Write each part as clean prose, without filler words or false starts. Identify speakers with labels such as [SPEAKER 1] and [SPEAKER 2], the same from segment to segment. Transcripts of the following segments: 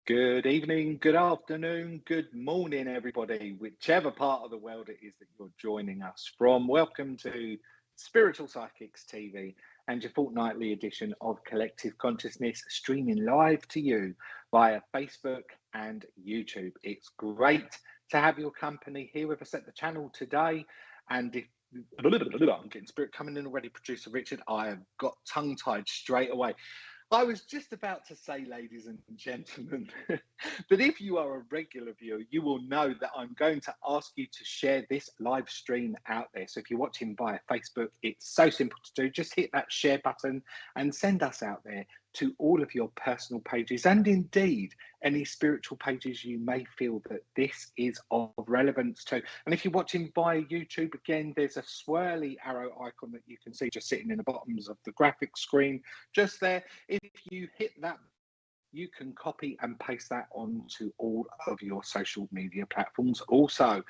[SPEAKER 1] Good evening, good afternoon, good morning, everybody, whichever part of the world it is that you're joining us from. Welcome to Spiritual Psychics TV and your fortnightly edition of Collective Consciousness, streaming live to you via Facebook and YouTube. It's great to have your company here with us at the channel today. And if I'm getting spirit coming in already, producer Richard, I have got tongue-tied straight away. I was just about to say, ladies and gentlemen, but if you are a regular viewer, you will know that I'm going to ask you to share this live stream out there. So if you're watching via Facebook, it's so simple to do. Just hit that share button and send us out there to all of your personal pages, and indeed any spiritual pages you may feel that this is of relevance to. And if you're watching via YouTube, again, there's a swirly arrow icon that you can see just sitting in the bottoms of the graphic screen just there. If you hit that, you can copy and paste that onto all of your social media platforms also.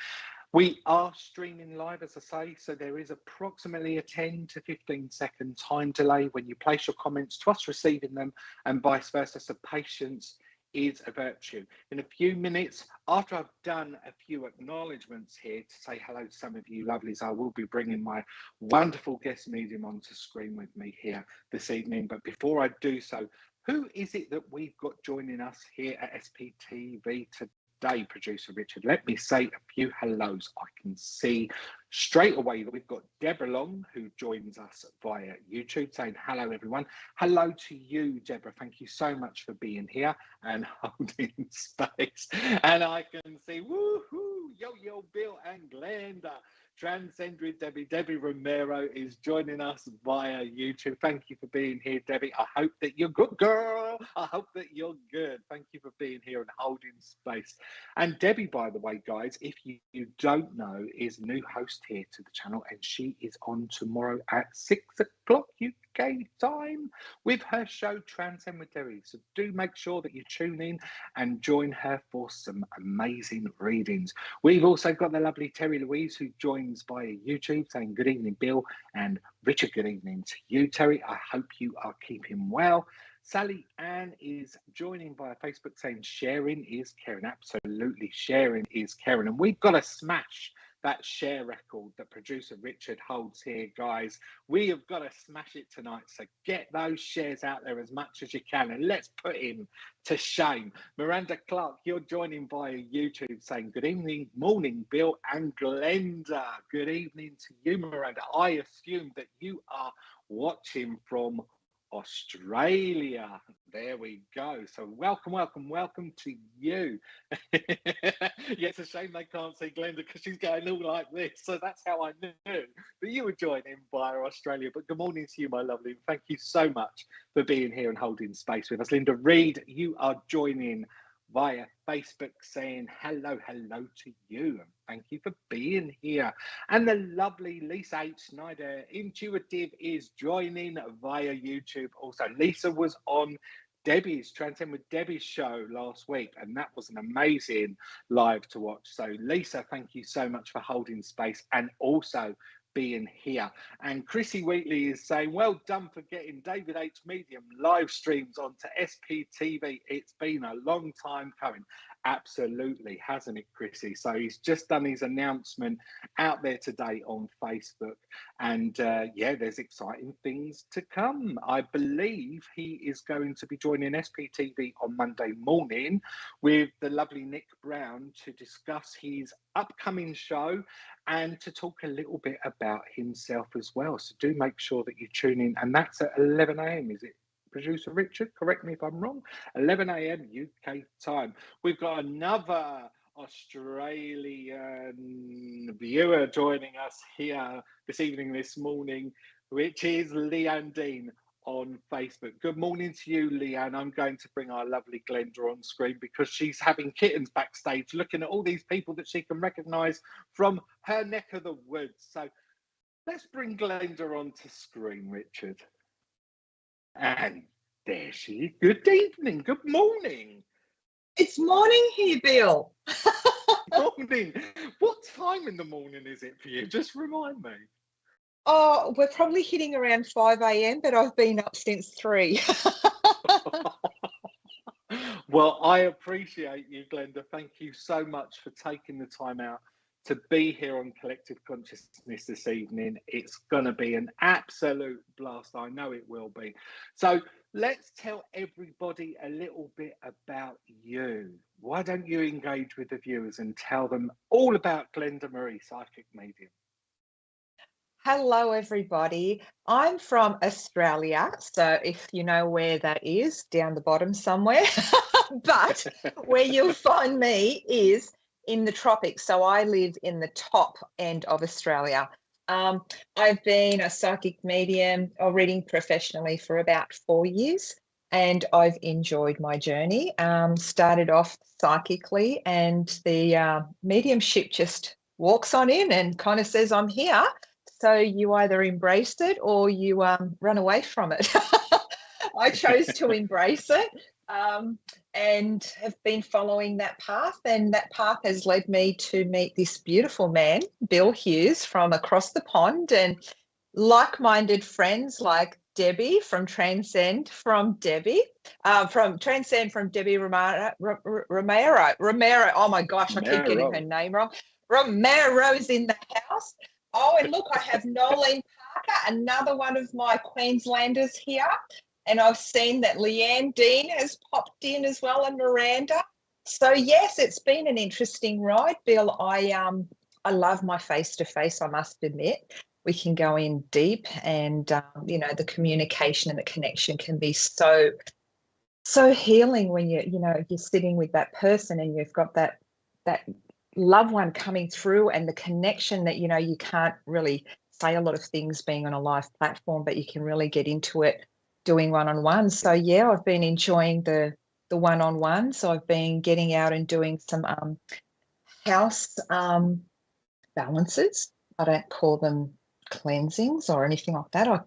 [SPEAKER 1] We are streaming live, as I say, so there is approximately a 10 to 15-second time delay when you place your comments to us receiving them, and vice versa. So patience is a virtue. In a few minutes, after I've done a few acknowledgements here to say hello to some of you lovelies, I will be bringing my wonderful guest medium onto screen with me here this evening. But before I do so, who is it that we've got joining us here at SPTV today, producer Richard? Let me say a few hellos. I can see straight away that we've got Deborah Long, who joins us via YouTube, saying hello, everyone. Hello to you, Deborah. Thank you so much for being here and holding space. And I can see, woohoo, yo, Bill and Glenda. Transcend with Debbie. Debbie Romero is joining us via YouTube. Thank you for being here, Debbie. I hope that you're good, girl. I hope that you're good. Thank you for being here and holding space. And Debbie, by the way, guys, if you don't know, is a new host here to the channel, and she is on tomorrow at 6 o'clock UK time with her show Transcend with Debbie. So do make sure that you tune in and join her for some amazing readings. We've also got the lovely Terry Louise, who joins via YouTube, saying good evening, Bill and Richard. Good evening to you, Terry. I hope you are keeping well. Sally Ann is joining via Facebook, saying sharing is caring. Absolutely, sharing is caring. And we've got to smash that share record that producer Richard holds here, guys. We have got to smash it tonight. So get those shares out there as much as you can, and let's put him to shame. Miranda Clark, you're joining via YouTube, saying good evening, morning, Bill and Glenda. Good evening to you, Miranda. I assume that you are watching from Australia. There we go. So welcome to you. Yeah, it's a shame they can't see Glenda because she's going all like this. So that's how I knew that you were joining via Australia. But good morning to you, my lovely. Thank you so much for being here and holding space with us. Linda Reed, you are joining via Facebook, saying hello to you, and thank you for being here. And the lovely Lisa H. Snyder Intuitive is joining via YouTube also. Lisa was on Debbie's Transcend with Debbie's show last week, and that was an amazing live to watch. So Lisa, thank you so much for holding space and also being here. And Chrissy Wheatley is saying, well done for getting David H. Medium live streams onto SPTV. It's been a long time coming. Absolutely, hasn't it, Chrissy? So he's just done his announcement out there today on Facebook. And yeah, there's exciting things to come. I believe he is going to be joining SPTV on Monday morning with the lovely Nick Brown to discuss his upcoming show and to talk a little bit about himself as well. So do make sure that you tune in. And that's at 11 a.m, is it? Producer Richard, correct me if I'm wrong, 11 a.m. UK time. We've got another Australian viewer joining us here this evening, this morning, which is Leanne Dean on Facebook. Good morning to you, Leanne. I'm going to bring our lovely Glenda on screen because she's having kittens backstage, looking at all these people that she can recognise from her neck of the woods. So let's bring Glenda onto screen, Richard. And there she is. Good evening. Good morning.
[SPEAKER 2] It's morning here, Bill.
[SPEAKER 1] Morning. What time in the morning is it for you? Just remind me.
[SPEAKER 2] Oh, we're probably hitting around 5 a.m, but I've been up since 3.
[SPEAKER 1] Well, I appreciate you, Glenda. Thank you so much for taking the time out to be here on Collective Consciousness this evening. It's going to be an absolute blast. I know it will be. So let's tell everybody a little bit about you. Why don't you engage with the viewers and tell them all about Glenda Marie, Psychic Medium?
[SPEAKER 2] Hello, everybody. I'm from Australia, so if you know where that is, down the bottom somewhere. But where you'll find me is in the tropics. So I live in the top end of Australia. I've been a psychic medium or reading professionally for about 4 years, and I've enjoyed my journey. Started off psychically, and the mediumship just walks on in and kind of says, I'm here. So you either embrace it or you run away from it. I chose to embrace it and have been following that path. And that path has led me to meet this beautiful man, Bill Hughes, from across the pond, and like-minded friends like Debbie from Transcend from Debbie Romero. Oh my gosh, I keep getting her name wrong. Romero's in the house. Oh, and look, I have Nolene Parker, another one of my Queenslanders here. And I've seen that Leanne Dean has popped in as well, and Miranda. So yes, it's been an interesting ride, Bill. I love my face-to-face, I must admit. We can go in deep, and the communication and the connection can be so healing when you're sitting with that person and you've got that loved one coming through, and the connection that you can't really say a lot of things being on a live platform, but you can really get into it doing one-on-one. So yeah, I've been enjoying the one-on-one. So I've been getting out and doing some house balances. I don't call them cleansings or anything like that. I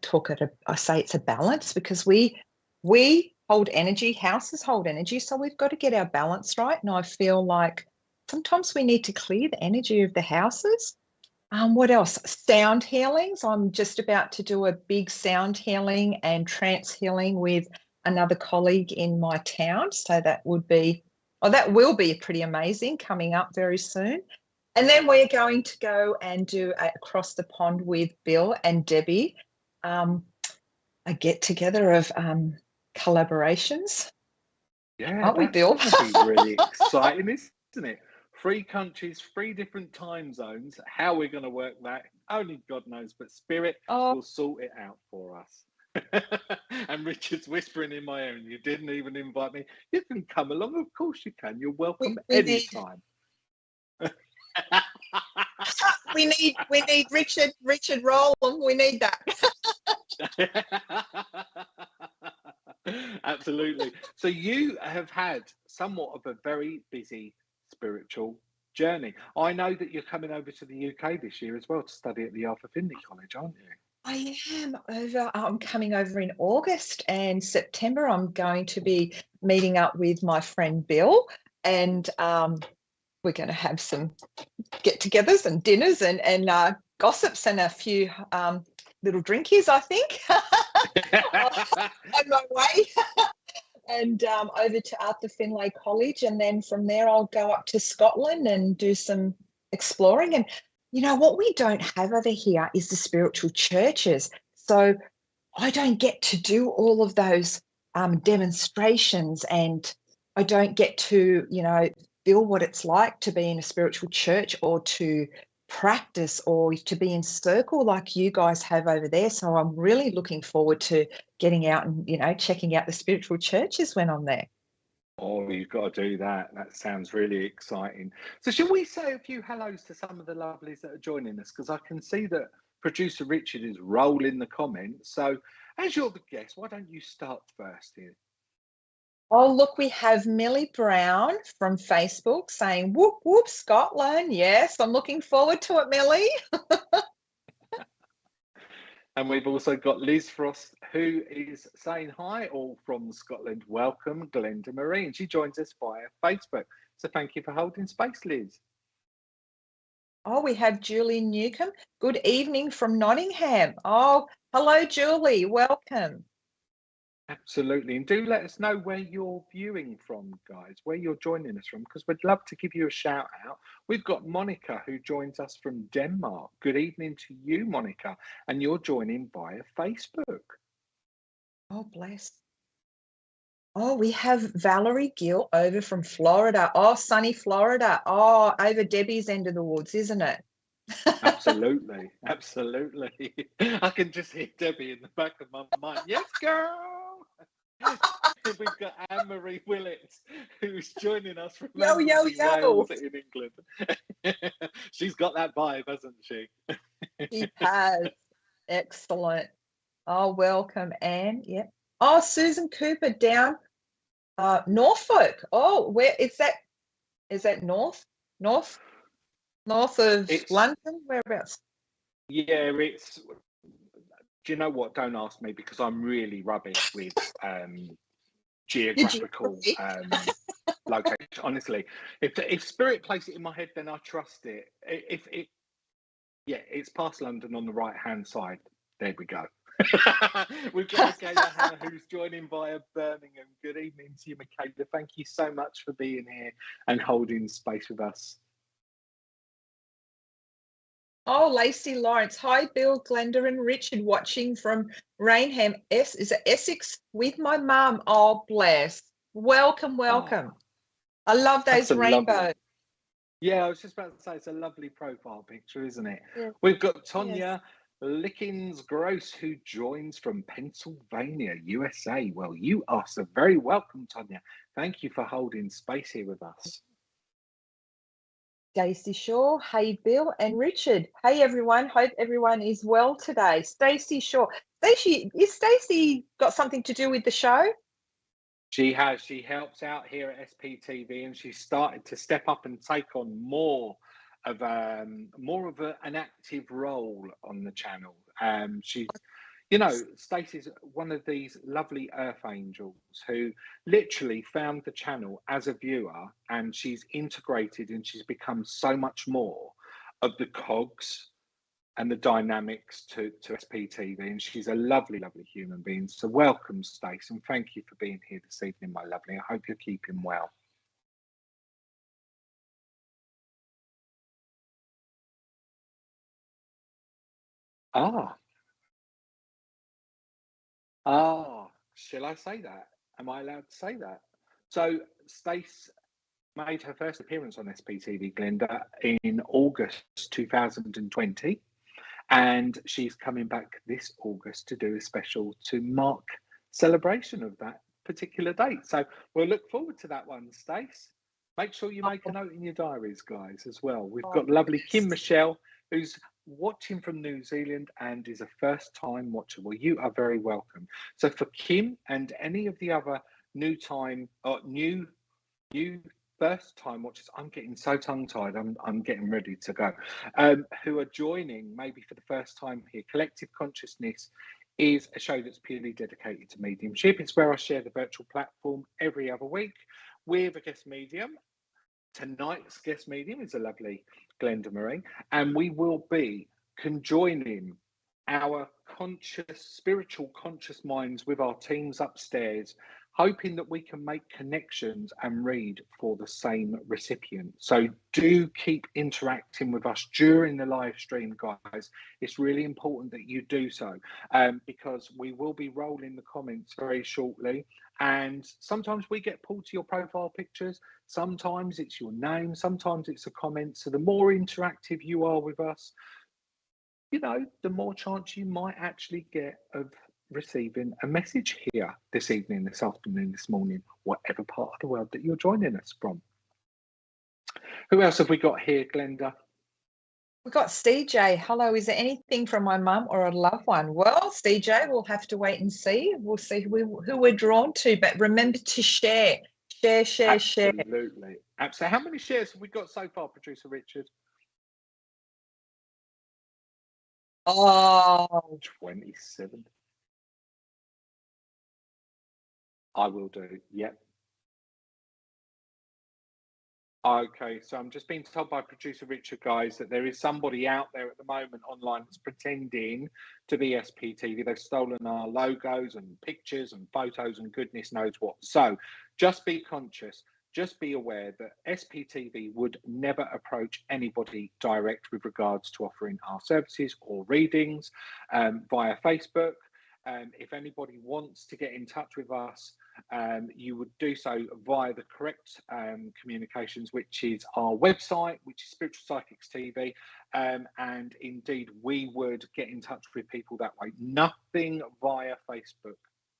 [SPEAKER 2] say it's a balance, because we hold energy, houses hold energy, so we've got to get our balance right. And I feel like sometimes we need to clear the energy of the houses. What else? Sound healings. I'm just about to do a big sound healing and trance healing with another colleague in my town. So that will be pretty amazing, coming up very soon. And then we're going to go and do across the pond with Bill and Debbie, a get-together of collaborations.
[SPEAKER 1] Yeah,
[SPEAKER 2] aren't we, Bill?
[SPEAKER 1] That's going to be really exciting, isn't it? 3 countries, 3 different time zones. How we're going to work that, only God knows, but Spirit will sort it out for us. And Richard's whispering in my ear, you didn't even invite me. You can come along, of course you can. You're welcome anytime.
[SPEAKER 2] We need Richard Rowland. We need that.
[SPEAKER 1] Absolutely. So you have had somewhat of a very busy spiritual journey. I know that you're coming over to the UK this year as well to study at the Arthur Findlay College, aren't you?
[SPEAKER 2] I am over. I'm coming over in August, and September I'm going to be meeting up with my friend Bill, and we're going to have some get-togethers and dinners and gossips and a few little drinkies, I think, on my way. And over to Arthur Findlay College, and then from there I'll go up to Scotland and do some exploring. And what we don't have over here is the spiritual churches, so I don't get to do all of those demonstrations, and I don't get to feel what it's like to be in a spiritual church, or to practice, or to be in circle like you guys have over there. So I'm really looking forward to getting out and checking out the spiritual churches when I'm there.
[SPEAKER 1] Oh, you've got to do that. That sounds really exciting. So shall we say a few hellos to some of the lovelies that are joining us? Because I can see that producer Richard is rolling the comments. So as you're the guest, why don't you start first here?
[SPEAKER 2] Oh, look, we have Millie Brown from Facebook saying, whoop, whoop, Scotland. Yes, I'm looking forward to it, Millie.
[SPEAKER 1] And we've also got Liz Frost, who is saying hi, all from Scotland. Welcome, Glenda Marie. And she joins us via Facebook. So thank you for holding space, Liz.
[SPEAKER 2] Oh, we have Julie Newcomb. Good evening from Nottingham. Oh, hello, Julie. Welcome.
[SPEAKER 1] Absolutely. And do let us know where you're viewing from, guys, where you're joining us from, because we'd love to give you a shout out. We've got Monica who joins us from Denmark. Good evening to you, Monica. And you're joining via Facebook.
[SPEAKER 2] Oh, bless. Oh, we have Valerie Gill over from Florida. Oh, sunny Florida. Oh, over Debbie's end of the woods, isn't it?
[SPEAKER 1] Absolutely. Absolutely. I can just hear Debbie in the back of my mind. Yes, girl. We've got Anne-Marie Willett, who's joining us from
[SPEAKER 2] Yo, yo, yo.
[SPEAKER 1] Wales in England. She's got that vibe, hasn't she?
[SPEAKER 2] She has. Excellent. Oh, welcome, Anne. Yeah. Oh, Susan Cooper down Norfolk. Oh, where is that? Is that north of London? Whereabouts?
[SPEAKER 1] Yeah, it's. Do you know what? Don't ask me because I'm really rubbish with geographical location. Honestly, if Spirit placed it in my head, then I trust it. It's past London on the right-hand side. There we go. We've got Michaela Hannah who's joining via Birmingham. Good evening to you, Michaela. Thank you so much for being here and holding space with us.
[SPEAKER 2] Oh, Lacey Lawrence. Hi, Bill, Glenda, and Richard watching from Rainham. Is it Essex with my mum? Oh, bless. Welcome.
[SPEAKER 1] Oh,
[SPEAKER 2] I love those rainbows.
[SPEAKER 1] Yeah, I was just about to say it's a lovely profile picture, isn't it?
[SPEAKER 2] Yeah.
[SPEAKER 1] We've got Tonya Lickins Gross who joins from Pennsylvania, USA. Well, you are so very welcome, Tonya. Thank you for holding space here with us.
[SPEAKER 2] Stacey Shaw, hey Bill and Richard. Hey everyone, hope everyone is well today. Stacey Shaw. Is Stacey got something to do with the show?
[SPEAKER 1] She has. She helps out here at SPTV, and she's started to step up and take on more of an active role on the channel. She's, Stacey's one of these lovely earth angels who literally found the channel as a viewer, and she's integrated and she's become so much more of the cogs and the dynamics to SPTV, and she's a lovely, lovely human being. So welcome, Stace, and thank you for being here this evening, my lovely. I hope you're keeping well. Shall I say that? Am I allowed to say that? So Stace made her first appearance on SPTV, Glenda, in August 2020. And she's coming back this August to do a special to mark celebration of that particular date. So we'll look forward to that one, Stace. Make sure you make a note in your diaries, guys, as well. We've got lovely Kim Michelle, who's watching from New Zealand and is a first-time watcher. Well, you are very welcome. So for Kim and any of the other new first-time watchers, I'm getting so tongue-tied, I'm getting ready to go, who are joining maybe for the first time here. Collective Consciousness is a show that's purely dedicated to mediumship. It's where I share the virtual platform every other week with a guest medium. Tonight's guest medium is a lovely Glenda Marie, and we will be conjoining our spiritual conscious minds with our teams upstairs, hoping that we can make connections and read for the same recipient. So do keep interacting with us during the live stream, guys. It's really important that you do so, because we will be rolling the comments very shortly. And sometimes we get pulled to your profile pictures. Sometimes it's your name. Sometimes it's a comment. So the more interactive you are with us, the more chance you might actually get of receiving a message here this evening, this afternoon, this morning, whatever part of the world that you're joining us from. Who else have we got here, Glenda?
[SPEAKER 2] We've got CJ. Hello, is there anything from my mum or a loved one? Well, CJ, we'll have to wait and see. We'll see who we're drawn to, but remember to share.
[SPEAKER 1] Absolutely. Absolutely. How many shares have we got so far, Producer Richard? 27. I will do. Yep. Okay, so I'm just being told by producer Richard, guys, that there is somebody out there at the moment online that's pretending to be SPTV. They've stolen our logos and pictures and photos and goodness knows what. So just be conscious. Just be aware that SPTV would never approach anybody direct with regards to offering our services or readings via Facebook. If anybody wants to get in touch with us, you would do so via the correct communications, which is our website, which is Spiritual Psychics TV. And indeed, we would get in touch with people that way. Nothing via Facebook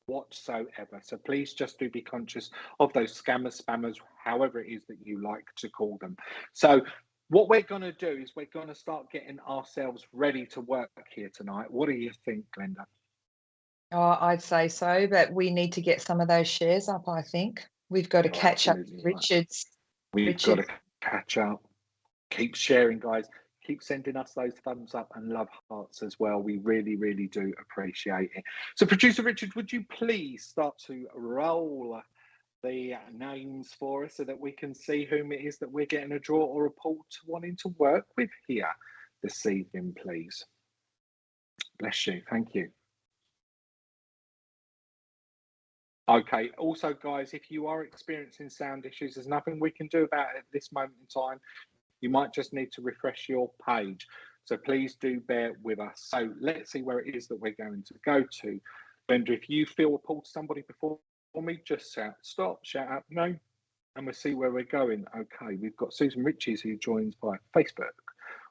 [SPEAKER 1] whatsoever. So please just do be conscious of those scammers, spammers, however it is that you like to call them. So what we're going to do is we're going to start getting ourselves ready to work here tonight. What do you think, Glenda?
[SPEAKER 2] Oh, I'd say so, but we need to get some of those shares up, I think. We've got to catch up with Richard's.
[SPEAKER 1] We've got to catch up. Keep sharing, guys. Keep sending us those thumbs up and love hearts as well. We really, really do appreciate it. So, Producer Richard, would you please start to roll the names for us so that we can see whom it is that we're getting a draw or a pull to wanting to work with here this evening, please? Bless you. Thank you. Okay, also, guys, if you are experiencing sound issues, there's nothing we can do about it at this moment in time. You might just need to refresh your page. So please do bear with us. So let's see where it is that we're going to go to. Glenda, if you feel a pull to somebody before me, just shout stop, shout out no, and we'll see where we're going. Okay, we've got Susan Riches who joins by Facebook.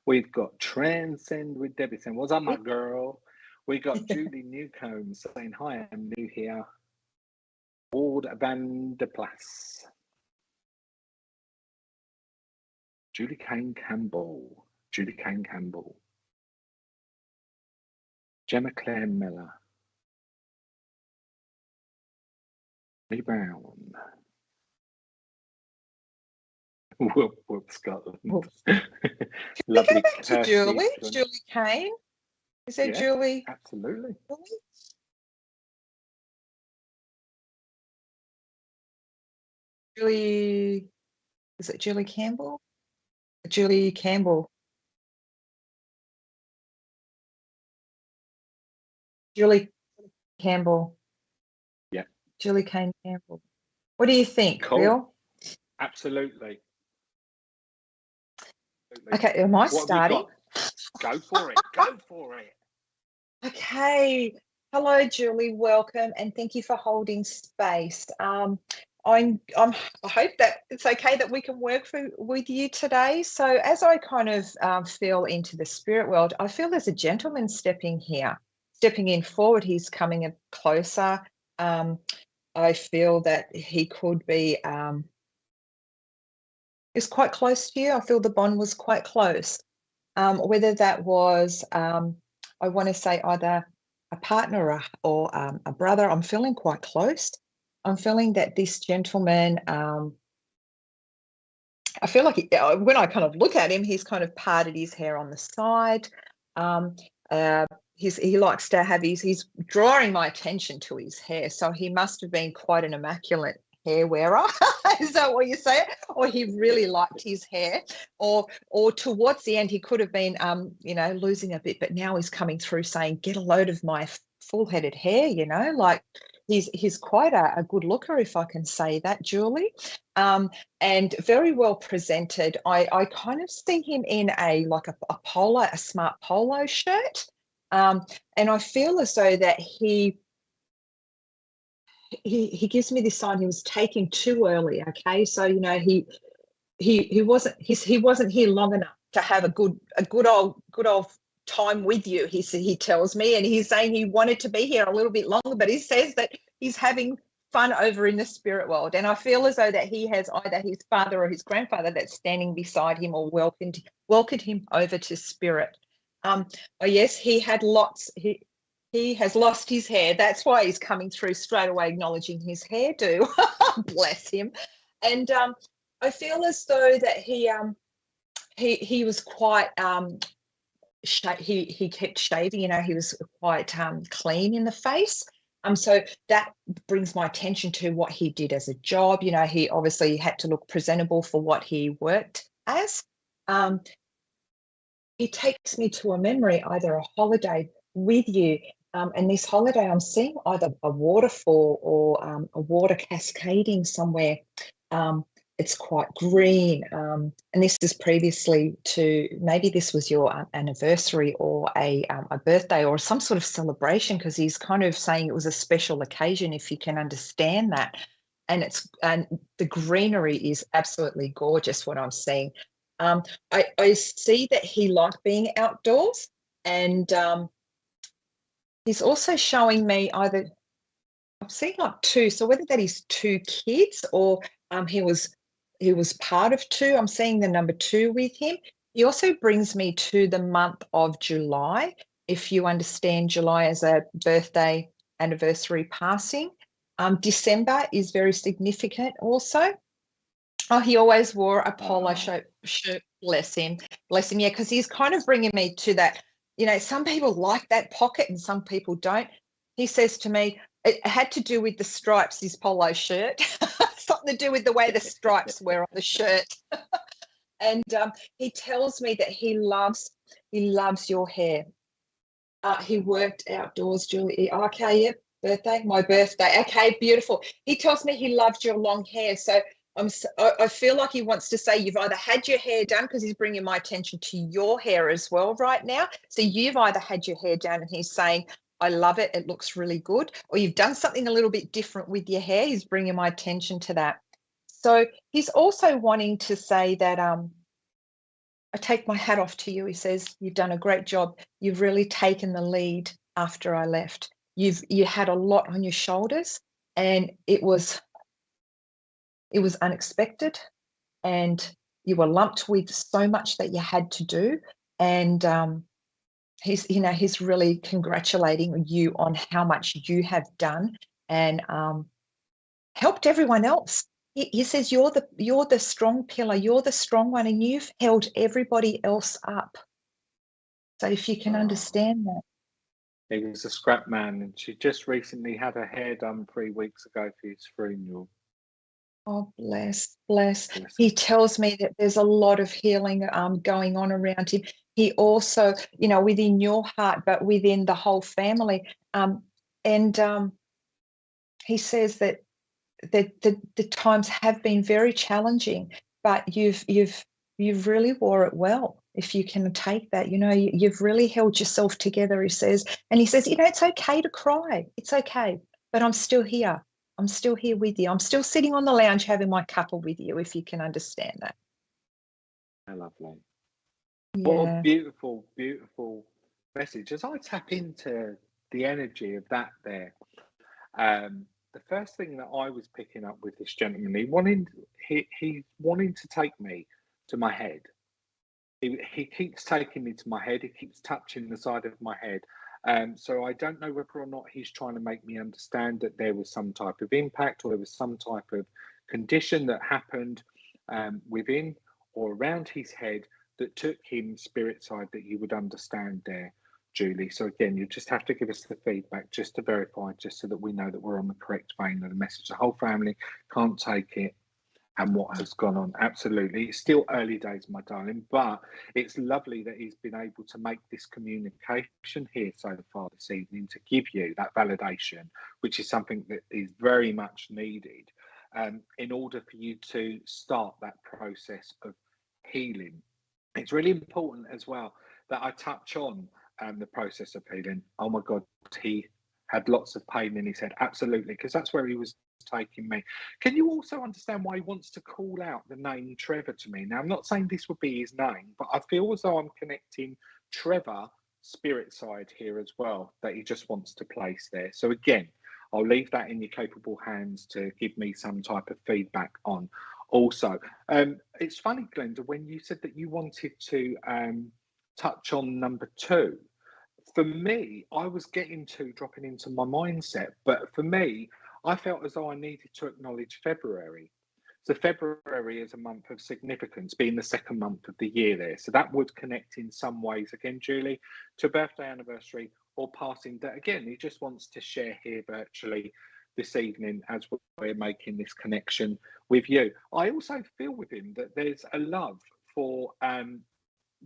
[SPEAKER 1] We've got Transcend with Debbie saying, what's up, my girl? We got Julie Newcomb saying, hi, I'm new here. Ward Van der Plas. Julie Kane Campbell. Julie Kane Campbell. Gemma Claire Miller. Lee Brown. Whoop, Scotland. Lovely.
[SPEAKER 2] To Julie. Julie Kane. Is that Julie?
[SPEAKER 1] Absolutely.
[SPEAKER 2] Julie, is it Julie Campbell? Julie Campbell. Julie Campbell.
[SPEAKER 1] Yeah.
[SPEAKER 2] Julie Kane Campbell. What do you think,
[SPEAKER 1] cool.
[SPEAKER 2] Bill?
[SPEAKER 1] Absolutely.
[SPEAKER 2] Okay, am I starting?
[SPEAKER 1] Go for it. Go for it.
[SPEAKER 2] Okay. Hello, Julie. Welcome, and thank you for holding space. I hope that it's okay that we can work with you today. So as I kind of feel into the spirit world, I feel there's a gentleman stepping in forward. He's coming up closer. I feel that he could be, is quite close to you. I feel the bond was quite close. Whether that was, I want to say either a partner or a brother, I'm feeling quite close. I'm feeling that this gentleman, I feel like when I kind of look at him, he's kind of parted his hair on the side. He likes to have he's drawing my attention to his hair. So he must have been quite an immaculate hair wearer. Is that what you say? Or he really liked his hair, or towards the end, he could have been, losing a bit, but now he's coming through saying, get a load of my full-headed hair, like, he's quite a good looker, if I can say that, Julie, and very well presented. I kind of see him in a smart polo shirt, and I feel as though that he gives me this sign he was taken too early. Okay, so he wasn't here long enough to have a good old time with you, he tells me, and he's saying he wanted to be here a little bit longer, but he says that he's having fun over in the spirit world, and I feel as though that he has either his father or his grandfather that's standing beside him or welcomed him over to spirit. Oh yes, he has lost his hair. That's why he's coming through straight away acknowledging his hairdo. Bless him. And I feel as though that he was quite he kept shaving, he was quite clean in the face, So that brings my attention to what he did as a job. He obviously had to look presentable for what he worked as. He takes me to a memory, either a holiday with you. And this holiday, I'm seeing either a waterfall or a water cascading somewhere. It's quite green. And this is previously to, maybe this was your anniversary or a birthday or some sort of celebration, because he's kind of saying it was a special occasion, if you can understand that. And the greenery is absolutely gorgeous, what I'm seeing. I see that he liked being outdoors, and he's also showing me either, I'm seeing like two, so whether that is two kids or he was part of two. I'm seeing the number 2 with him. He also brings me to the month of July, if you understand July as a birthday, anniversary, passing. December is very significant also. Oh, he always wore a polo shirt, bless him, yeah, because he's kind of bringing me to that, some people like that pocket and some people don't. He says to me, it had to do with the stripes, his polo shirt, something to do with the way the stripes were on the shirt. And he tells me that he loves your hair. He worked outdoors, Julie. Okay, yep, my birthday. Okay, beautiful. He tells me he loves your long hair. So I feel like he wants to say you've either had your hair done, because he's bringing my attention to your hair as well right now. So you've either had your hair done and he's saying, I love it, it looks really good, or you've done something a little bit different with your hair. He's bringing my attention to that. So he's also wanting to say that I take my hat off to you. He says, you've done a great job. You've really taken the lead after I left. You had a lot on your shoulders, and it was unexpected, and you were lumped with so much that you had to do. And he's really congratulating you on how much you have done and helped everyone else. He says you're the strong pillar, you're the strong one, and you've held everybody else up. So if you can understand that.
[SPEAKER 1] He was a scrap man, and she just recently had her hair done 3 weeks ago for his funeral.
[SPEAKER 2] Oh, bless. He tells me that there's a lot of healing going on around him. He also, within your heart, but within the whole family. He says that the times have been very challenging, but you've really wore it well. If you can take that, you've really held yourself together, he says. And he says, it's okay to cry. It's okay, but I'm still here. I'm still here with you. I'm still sitting on the lounge having my cuppa with you, if you can understand that.
[SPEAKER 1] How lovely.
[SPEAKER 2] Yeah.
[SPEAKER 1] What a beautiful, beautiful message. As I tap into the energy of that there, the first thing that I was picking up with this gentleman, he's wanting to take me to my head. He keeps taking me to my head. He keeps touching the side of my head. So I don't know whether or not he's trying to make me understand that there was some type of impact, or there was some type of condition that happened within or around his head that took him spirit side, that you would understand there, Julie. So again, you just have to give us the feedback just to verify, just so that we know that we're on the correct vein of the message. The whole family can't take it. And what has gone on. Absolutely. It's still early days, my darling, but it's lovely that he's been able to make this communication here so far this evening to give you that validation, which is something that is very much needed in order for you to start that process of healing. It's really important as well that I touch on the process of healing. Oh my God, he had lots of pain in his head. Absolutely, because that's where he was taking me. Can you also understand why he wants to call out the name Trevor to me? Now, I'm not saying this would be his name, but I feel as though I'm connecting Trevor spirit side here as well, that he just wants to place there. So again, I'll leave that in your capable hands to give me some type of feedback on. Also, it's funny, Glenda, when you said that you wanted to touch on number 2, for me, I was dropping into my mindset, but for me, I felt as though I needed to acknowledge February. So February is a month of significance, being the second month of the year there. So that would connect in some ways, again, Julie, to birthday, anniversary, or passing that again, he just wants to share here virtually this evening as we're making this connection with you. I also feel with him that there's a love for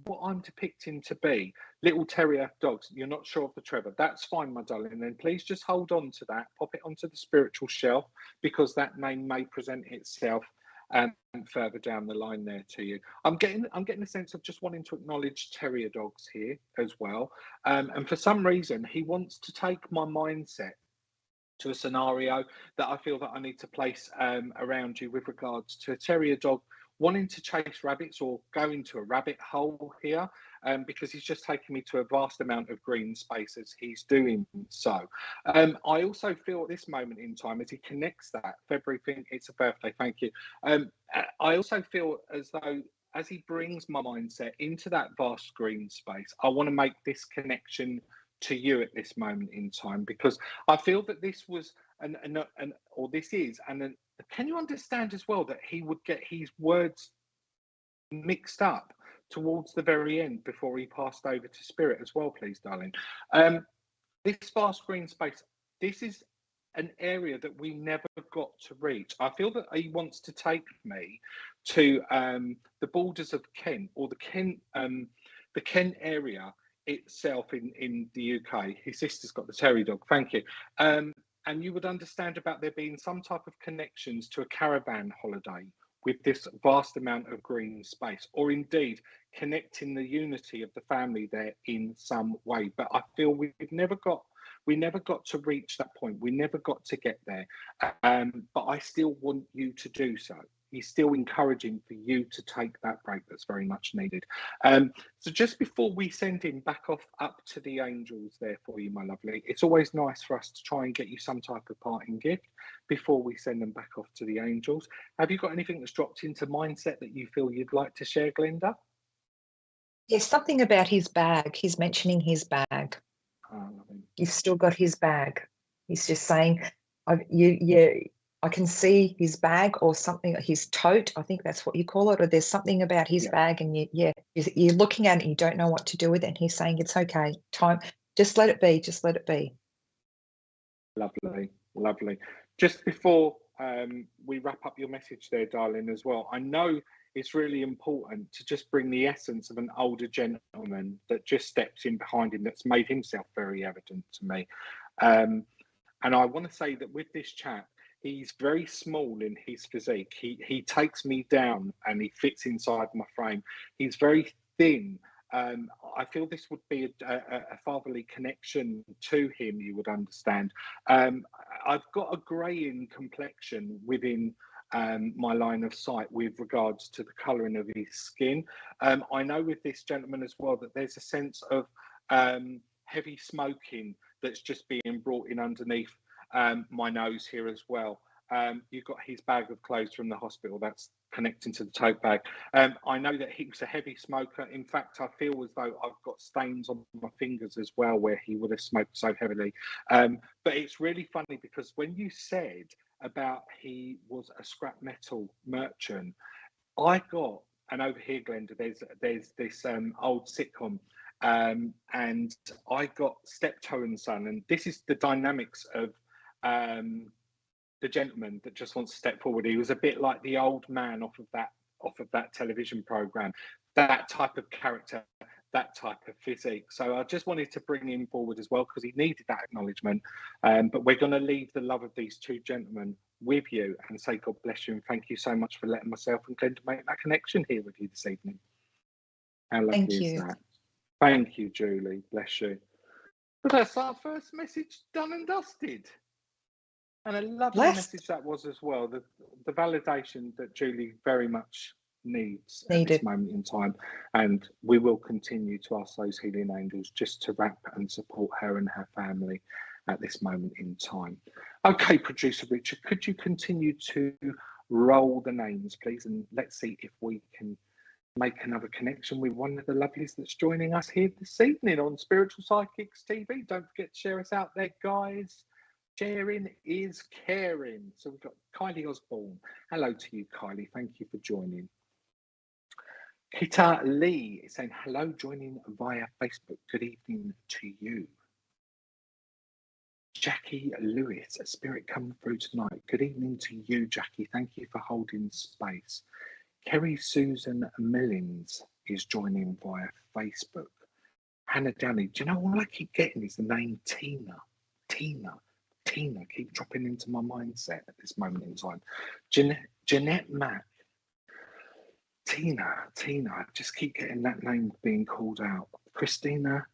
[SPEAKER 1] what I'm depicting to be little terrier dogs. You're not sure of the Trevor. That's fine, my darling. Then please just hold on to that, pop it onto the spiritual shelf, because that name may present itself further down the line there to you. I'm getting a sense of just wanting to acknowledge terrier dogs here as well. And for some reason, he wants to take my mindset to a scenario that I feel that I need to place around you with regards to a terrier dog wanting to chase rabbits or go into a rabbit hole here, because he's just taking me to a vast amount of green space as he's doing so. I also feel at this moment in time, as he connects that February thing, it's a birthday, thank you. I also feel as though as he brings my mindset into that vast green space, I want to make this connection to you at this moment in time, because I feel that this was this is can you understand as well that he would get his words mixed up towards the very end before he passed over to spirit as well, please, darling? This vast green space, this is an area that we never got to reach. I feel that he wants to take me to the borders of Kent, or the Kent area itself in the UK. His sister's got the terrier dog, thank you. And you would understand about there being some type of connections to a caravan holiday with this vast amount of green space, or indeed connecting the unity of the family there in some way. But I feel we never got to reach that point. We never got to get there. But I still want you to do so. He's still encouraging for you to take that break that's very much needed. So just before we send him back off up to the angels there for you, my lovely, it's always nice for us to try and get you some type of parting gift before we send them back off to the angels. Have you got anything that's dropped into mindset that you feel you'd like to share, Glenda?
[SPEAKER 2] Yes, something about his bag. He's mentioning his bag. You've still got his bag. He's just saying, I can see his bag, or something, his tote, I think that's what you call it, or there's something about his bag, and you're looking at it and you don't know what to do with it, and he's saying it's okay, time, just let it be, just let it be.
[SPEAKER 1] Lovely, lovely. Just before we wrap up your message there, darling, as well, I know it's really important to just bring the essence of an older gentleman that just steps in behind him, that's made himself very evident to me. And I want to say that with this chap, he's very small in his physique. He takes me down and he fits inside my frame. He's very thin. I feel this would be a fatherly connection to him, you would understand. I've got a greying complexion within my line of sight with regards to the colouring of his skin. I know with this gentleman as well that there's a sense of heavy smoking that's just being brought in underneath my nose here as well. You've got his bag of clothes from the hospital that's connecting to the tote bag. I know that he was a heavy smoker. In fact, I feel as though I've got stains on my fingers as well where he would have smoked so heavily. But it's really funny because when you said about he was a scrap metal merchant, I got, and over here, Glenda, there's this old sitcom, and I got Steptoe and Son, and this is the dynamics of the gentleman that just wants to step forward. He was a bit like the old man off of that television program, that type of character, that type of physique. So I just wanted to bring him forward as well because he needed that acknowledgement. But we're going to leave the love of these two gentlemen with you and say God bless you, and thank you so much for letting myself and Glenda make that connection here with you this evening. How lovely is that? Thank you, Julie. Bless you. But that's our first message done and dusted. And a lovely message that was as well, the validation that Julie very much needs at this moment in time. And we will continue to ask those healing angels just to wrap and support her and her family at this moment in time. Okay, producer Richard, could you continue to roll the names, please? And let's see if we can make another connection with one of the lovelies that's joining us here this evening on Spiritual Psychics TV. Don't forget to share us out there, guys. Sharing is caring. So we've got Kylie Osborne. Hello to you, Kylie. Thank you for joining. Kita Lee is saying hello, joining via Facebook. Good evening to you. Jackie Lewis, a spirit coming through tonight. Good evening to you, Jackie. Thank you for holding space. Kerry Susan Millins is joining via Facebook. Hannah Downey, do you know all I keep getting is the name Tina? Tina keep dropping into my mindset at this moment in time. Jeanette Mack. Tina, I just keep getting that name being called out. Christina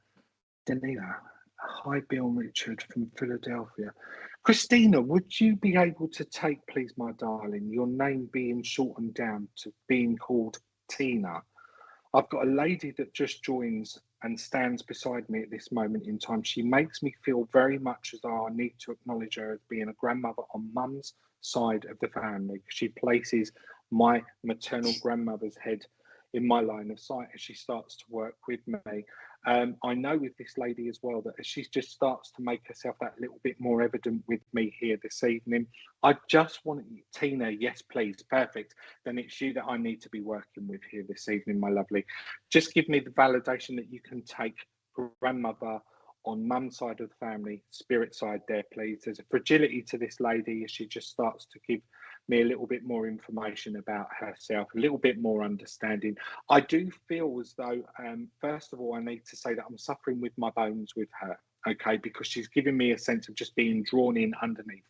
[SPEAKER 1] Danila. Hi, Bill Richard from Philadelphia. Christina, would you be able to take, please, my darling, your name being shortened down to being called Tina? I've got a lady that just joins and stands beside me at this moment in time. She makes me feel very much as though I need to acknowledge her as being a grandmother on mum's side of the family. She places my maternal grandmother's head in my line of sight as she starts to work with me. I know with this lady as well that as she just starts to make herself that little bit more evident with me here this evening, I just want Tina, yes, please, perfect. Then it's you that I need to be working with here this evening, my lovely. Just give me the validation that you can take grandmother on mum's side of the family, spirit side there, please. There's a fragility to this lady as she just starts to give me a little bit more information about herself, a little bit more understanding. I do feel as though, first of all, I need to say that I'm suffering with my bones with her, okay, because she's giving me a sense of just being drawn in underneath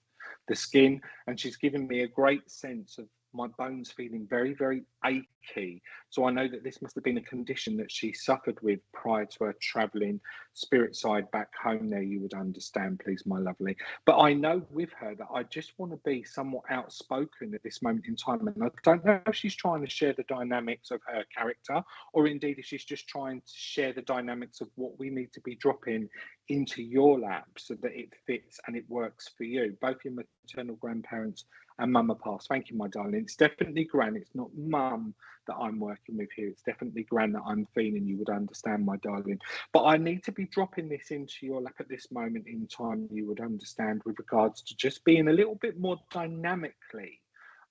[SPEAKER 1] the skin, and she's given me a great sense of my bones feeling very, very achy. So I know that this must have been a condition that she suffered with prior to her travelling spirit side back home there, you would understand, please, my lovely. But I know with her that I just want to be somewhat outspoken at this moment in time. And I don't know if she's trying to share the dynamics of her character, or indeed if she's just trying to share the dynamics of what we need to be dropping into your lap so that it fits and it works for you, both your maternal grandparents and mama passed. Thank you, my darling. It's definitely gran. It's not mum that I'm working with here. It's definitely gran that I'm feeling. You would understand, my darling. But I need to be dropping this into your lap at this moment in time. You would understand with regards to just being a little bit more dynamically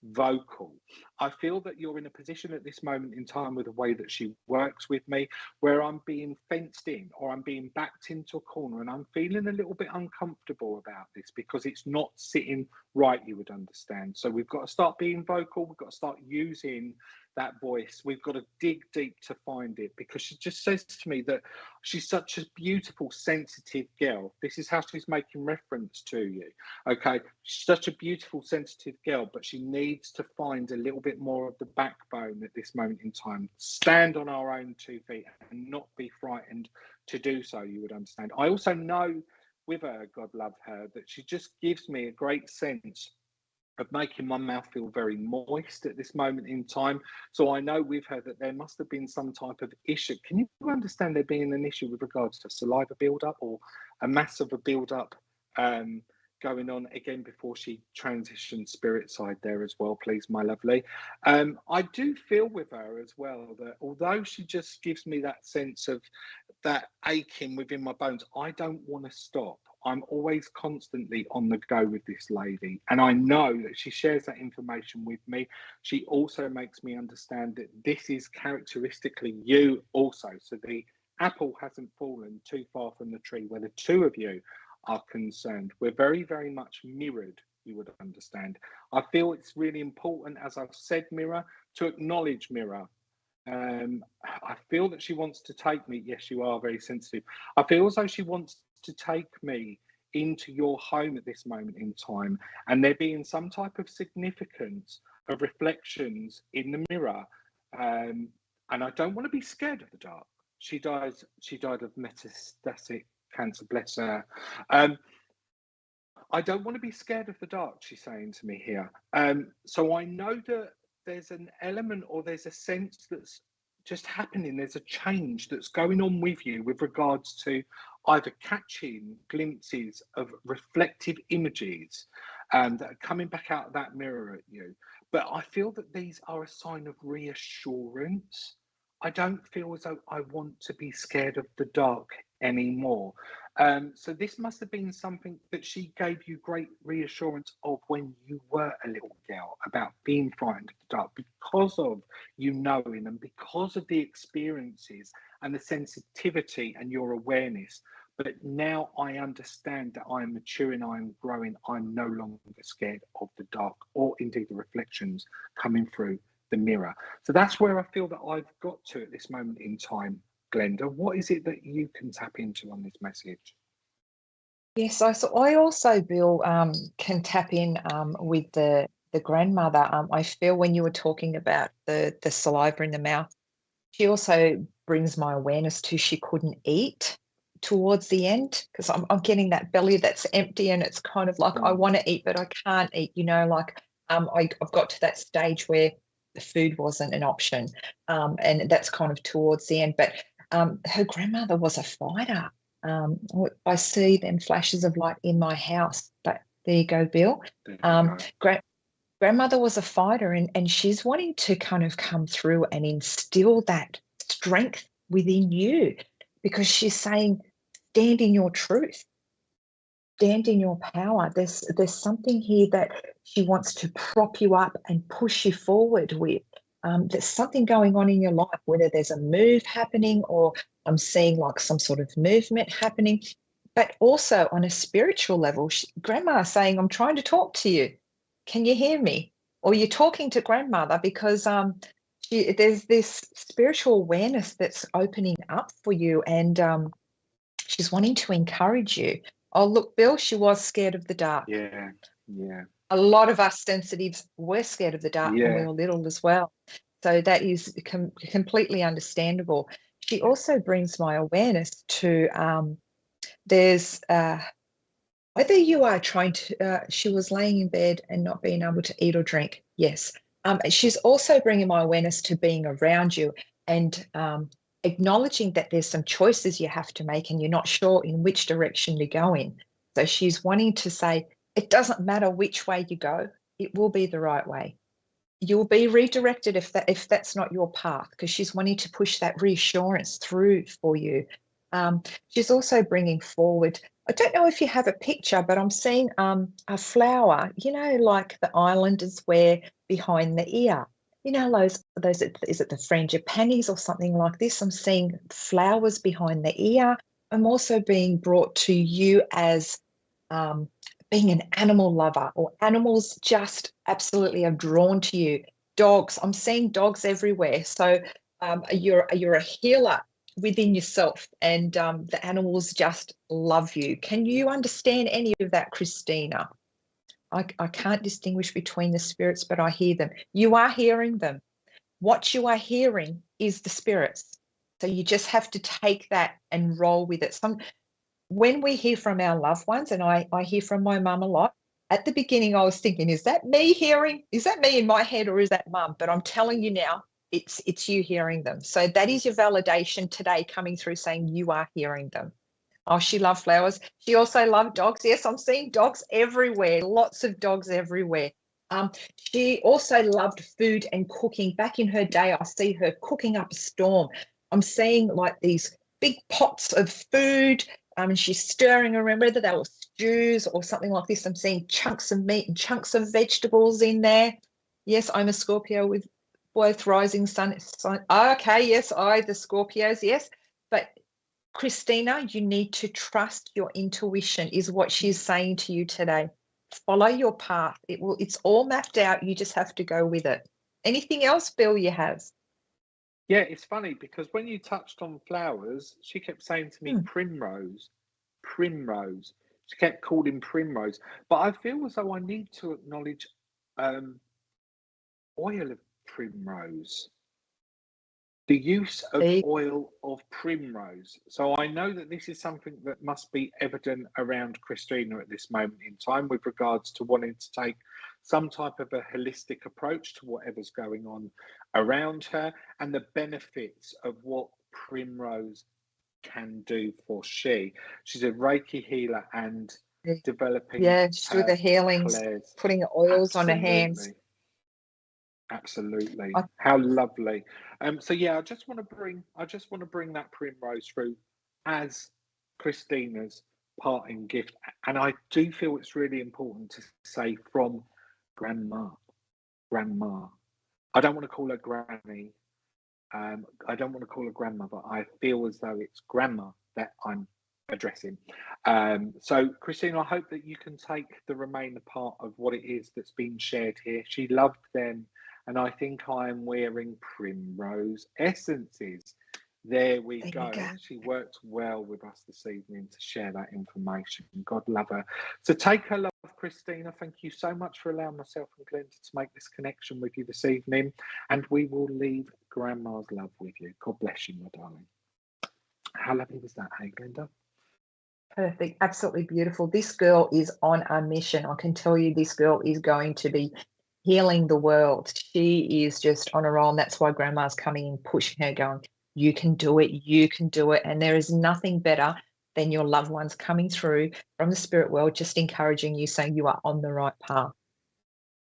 [SPEAKER 1] vocal. I feel that you're in a position at this moment in time with the way that she works with me where I'm being fenced in or I'm being backed into a corner, and I'm feeling a little bit uncomfortable about this because it's not sitting right, you would understand. So we've got to start being vocal. We've got to start using that voice. We've got to dig deep to find it, because she just says to me that she's such a beautiful, sensitive girl. This is how she's making reference to you. Okay, she's such a beautiful, sensitive girl, but she needs to find a little bit more of the backbone at this moment in time. Stand on our own 2 feet and not be frightened to do so, you would understand. I also know with her, God love her, that she just gives me a great sense of making my mouth feel very moist at this moment in time. So I know with her that there must have been some type of issue. Can you understand there being an issue with regards to saliva buildup or a mass of a buildup going on again before she transitioned spirit side there as well, please, my lovely? I do feel with her as well that although she just gives me that sense of that aching within my bones, I don't want to stop. I'm always constantly on the go with this lady. And I know that she shares that information with me. She also makes me understand that this is characteristically you also. So the apple hasn't fallen too far from the tree where the two of you are concerned. We're very, very much mirrored, you would understand. I feel it's really important, as I've said, Mirror, to acknowledge Mirror. I feel that she wants to take me. Yes, you are very sensitive. I feel as though she wants to take me into your home at this moment in time, and there being some type of significance of reflections in the mirror. And I don't want to be scared of the dark. She died of metastatic cancer, bless her. I don't want to be scared of the dark, she's saying to me here. So I know that there's an element or there's a sense that's just happening. There's a change that's going on with you with regards to either catching glimpses of reflective images that are coming back out of that mirror at you. But I feel that these are a sign of reassurance. I don't feel as though I want to be scared of the dark anymore. So this must have been something that she gave you great reassurance of when you were a little girl, about being frightened of the dark, because of you knowing and because of the experiences and the sensitivity and your awareness. But now I understand that I am maturing, I am growing, I'm no longer scared of the dark or indeed the reflections coming through the mirror. So that's where I feel that I've got to at this moment in time. Glenda, what is it that you can tap into on this message?
[SPEAKER 2] Yes, I also, Bill, can tap in with the grandmother. I feel when you were talking about the saliva in the mouth, she also brings my awareness to she couldn't eat towards the end, because I'm getting that belly that's empty, and it's kind of like I want to eat but I can't eat. Like I've got to that stage where the food wasn't an option, and that's kind of towards the end. But her grandmother was a fighter. I see them flashes of light in my house, but there you go, Bill. Grandmother was a fighter, and she's wanting to kind of come through and instill that strength within you, because she's saying, stand in your truth, stand in your power. There's something here that she wants to prop you up and push you forward with. There's something going on in your life, whether there's a move happening, or I'm seeing like some sort of movement happening, but also on a spiritual level, Grandma is saying, I'm trying to talk to you. Can you hear me? Or you're talking to grandmother, because there's this spiritual awareness that's opening up for you, and she's wanting to encourage you. Oh, look, Bill, she was scared of the dark.
[SPEAKER 1] Yeah.
[SPEAKER 2] A lot of us sensitives were scared of the dark when we were little as well. So that is completely understandable. She also brings my awareness to there's whether you are trying to, she was laying in bed and not being able to eat or drink. Yes. She's also bringing my awareness to being around you, and acknowledging that there's some choices you have to make and you're not sure in which direction to go in. So she's wanting to say, it doesn't matter which way you go, it will be the right way. You'll be redirected if that's not your path, because she's wanting to push that reassurance through for you. She's also bringing forward, I don't know if you have a picture, but I'm seeing a flower, like the islanders wear behind the ear. Those is it the frangipanis or something like this? I'm seeing flowers behind the ear. I'm also being brought to you as being an animal lover, or animals just absolutely are drawn to you. Dogs, I'm seeing dogs everywhere. So you're a healer within yourself, and the animals just love you. Can you understand any of that, Christina? I can't distinguish between the spirits, but I hear them. You are hearing them. What you are hearing is the spirits. So you just have to take that and roll with it. When we hear from our loved ones, and I hear from my mum a lot, at the beginning I was thinking, is that me hearing? Is that me in my head, or is that mum? But I'm telling you now, it's you hearing them. So that is your validation today coming through, saying you are hearing them. Oh, she loved flowers. She also loved dogs. Yes, I'm seeing dogs everywhere, lots of dogs everywhere. She also loved food and cooking. Back in her day, I see her cooking up a storm. I'm seeing like these big pots of food, and she's stirring around, whether they were stews or something like this. I'm seeing chunks of meat and chunks of vegetables in there. Yes, I'm a Scorpio with both rising sun. Okay, yes, the Scorpios, yes. But Christina, you need to trust your intuition, is what she's saying to you today. Follow your path. It's all mapped out. You just have to go with it. Anything else, Bill, you have?
[SPEAKER 1] Yeah, it's funny because when you touched on flowers, she kept saying to me, primrose. She kept calling primrose. But I feel as though I need to acknowledge oil of primrose. The use of oil of primrose. So I know that this is something that must be evident around Christina at this moment in time, with regards to wanting to take some type of a holistic approach to whatever's going on around her, and the benefits of what primrose can do for she. She's a Reiki healer and developing.
[SPEAKER 2] Yeah, she's through the healings, putting oils on her hands.
[SPEAKER 1] Absolutely. How lovely. So yeah, I just want to bring that primrose through as Christina's parting gift. And I do feel it's really important to say from grandma. I don't want to call her granny. I don't want to call her grandmother. I feel as though it's grandma that I'm addressing. So Christine, I hope that you can take the remainder part of what it is that's been shared here. She loved them, and I think I am wearing primrose essences. There we go. She worked well with us this evening to share that information. God love her. So take her love, Christina. Thank you so much for allowing myself and Glenda to make this connection with you this evening. And we will leave Grandma's love with you. God bless you, my darling. How lovely was that, hey, Glenda?
[SPEAKER 2] Perfect. Absolutely beautiful. This girl is on a mission. I can tell you this girl is going to be healing the world. She is just on a roll. And that's why Grandma's coming in, pushing her, going, you can do it. You can do it. And there is nothing better than your loved ones coming through from the spirit world, just encouraging you, saying you are on the right path.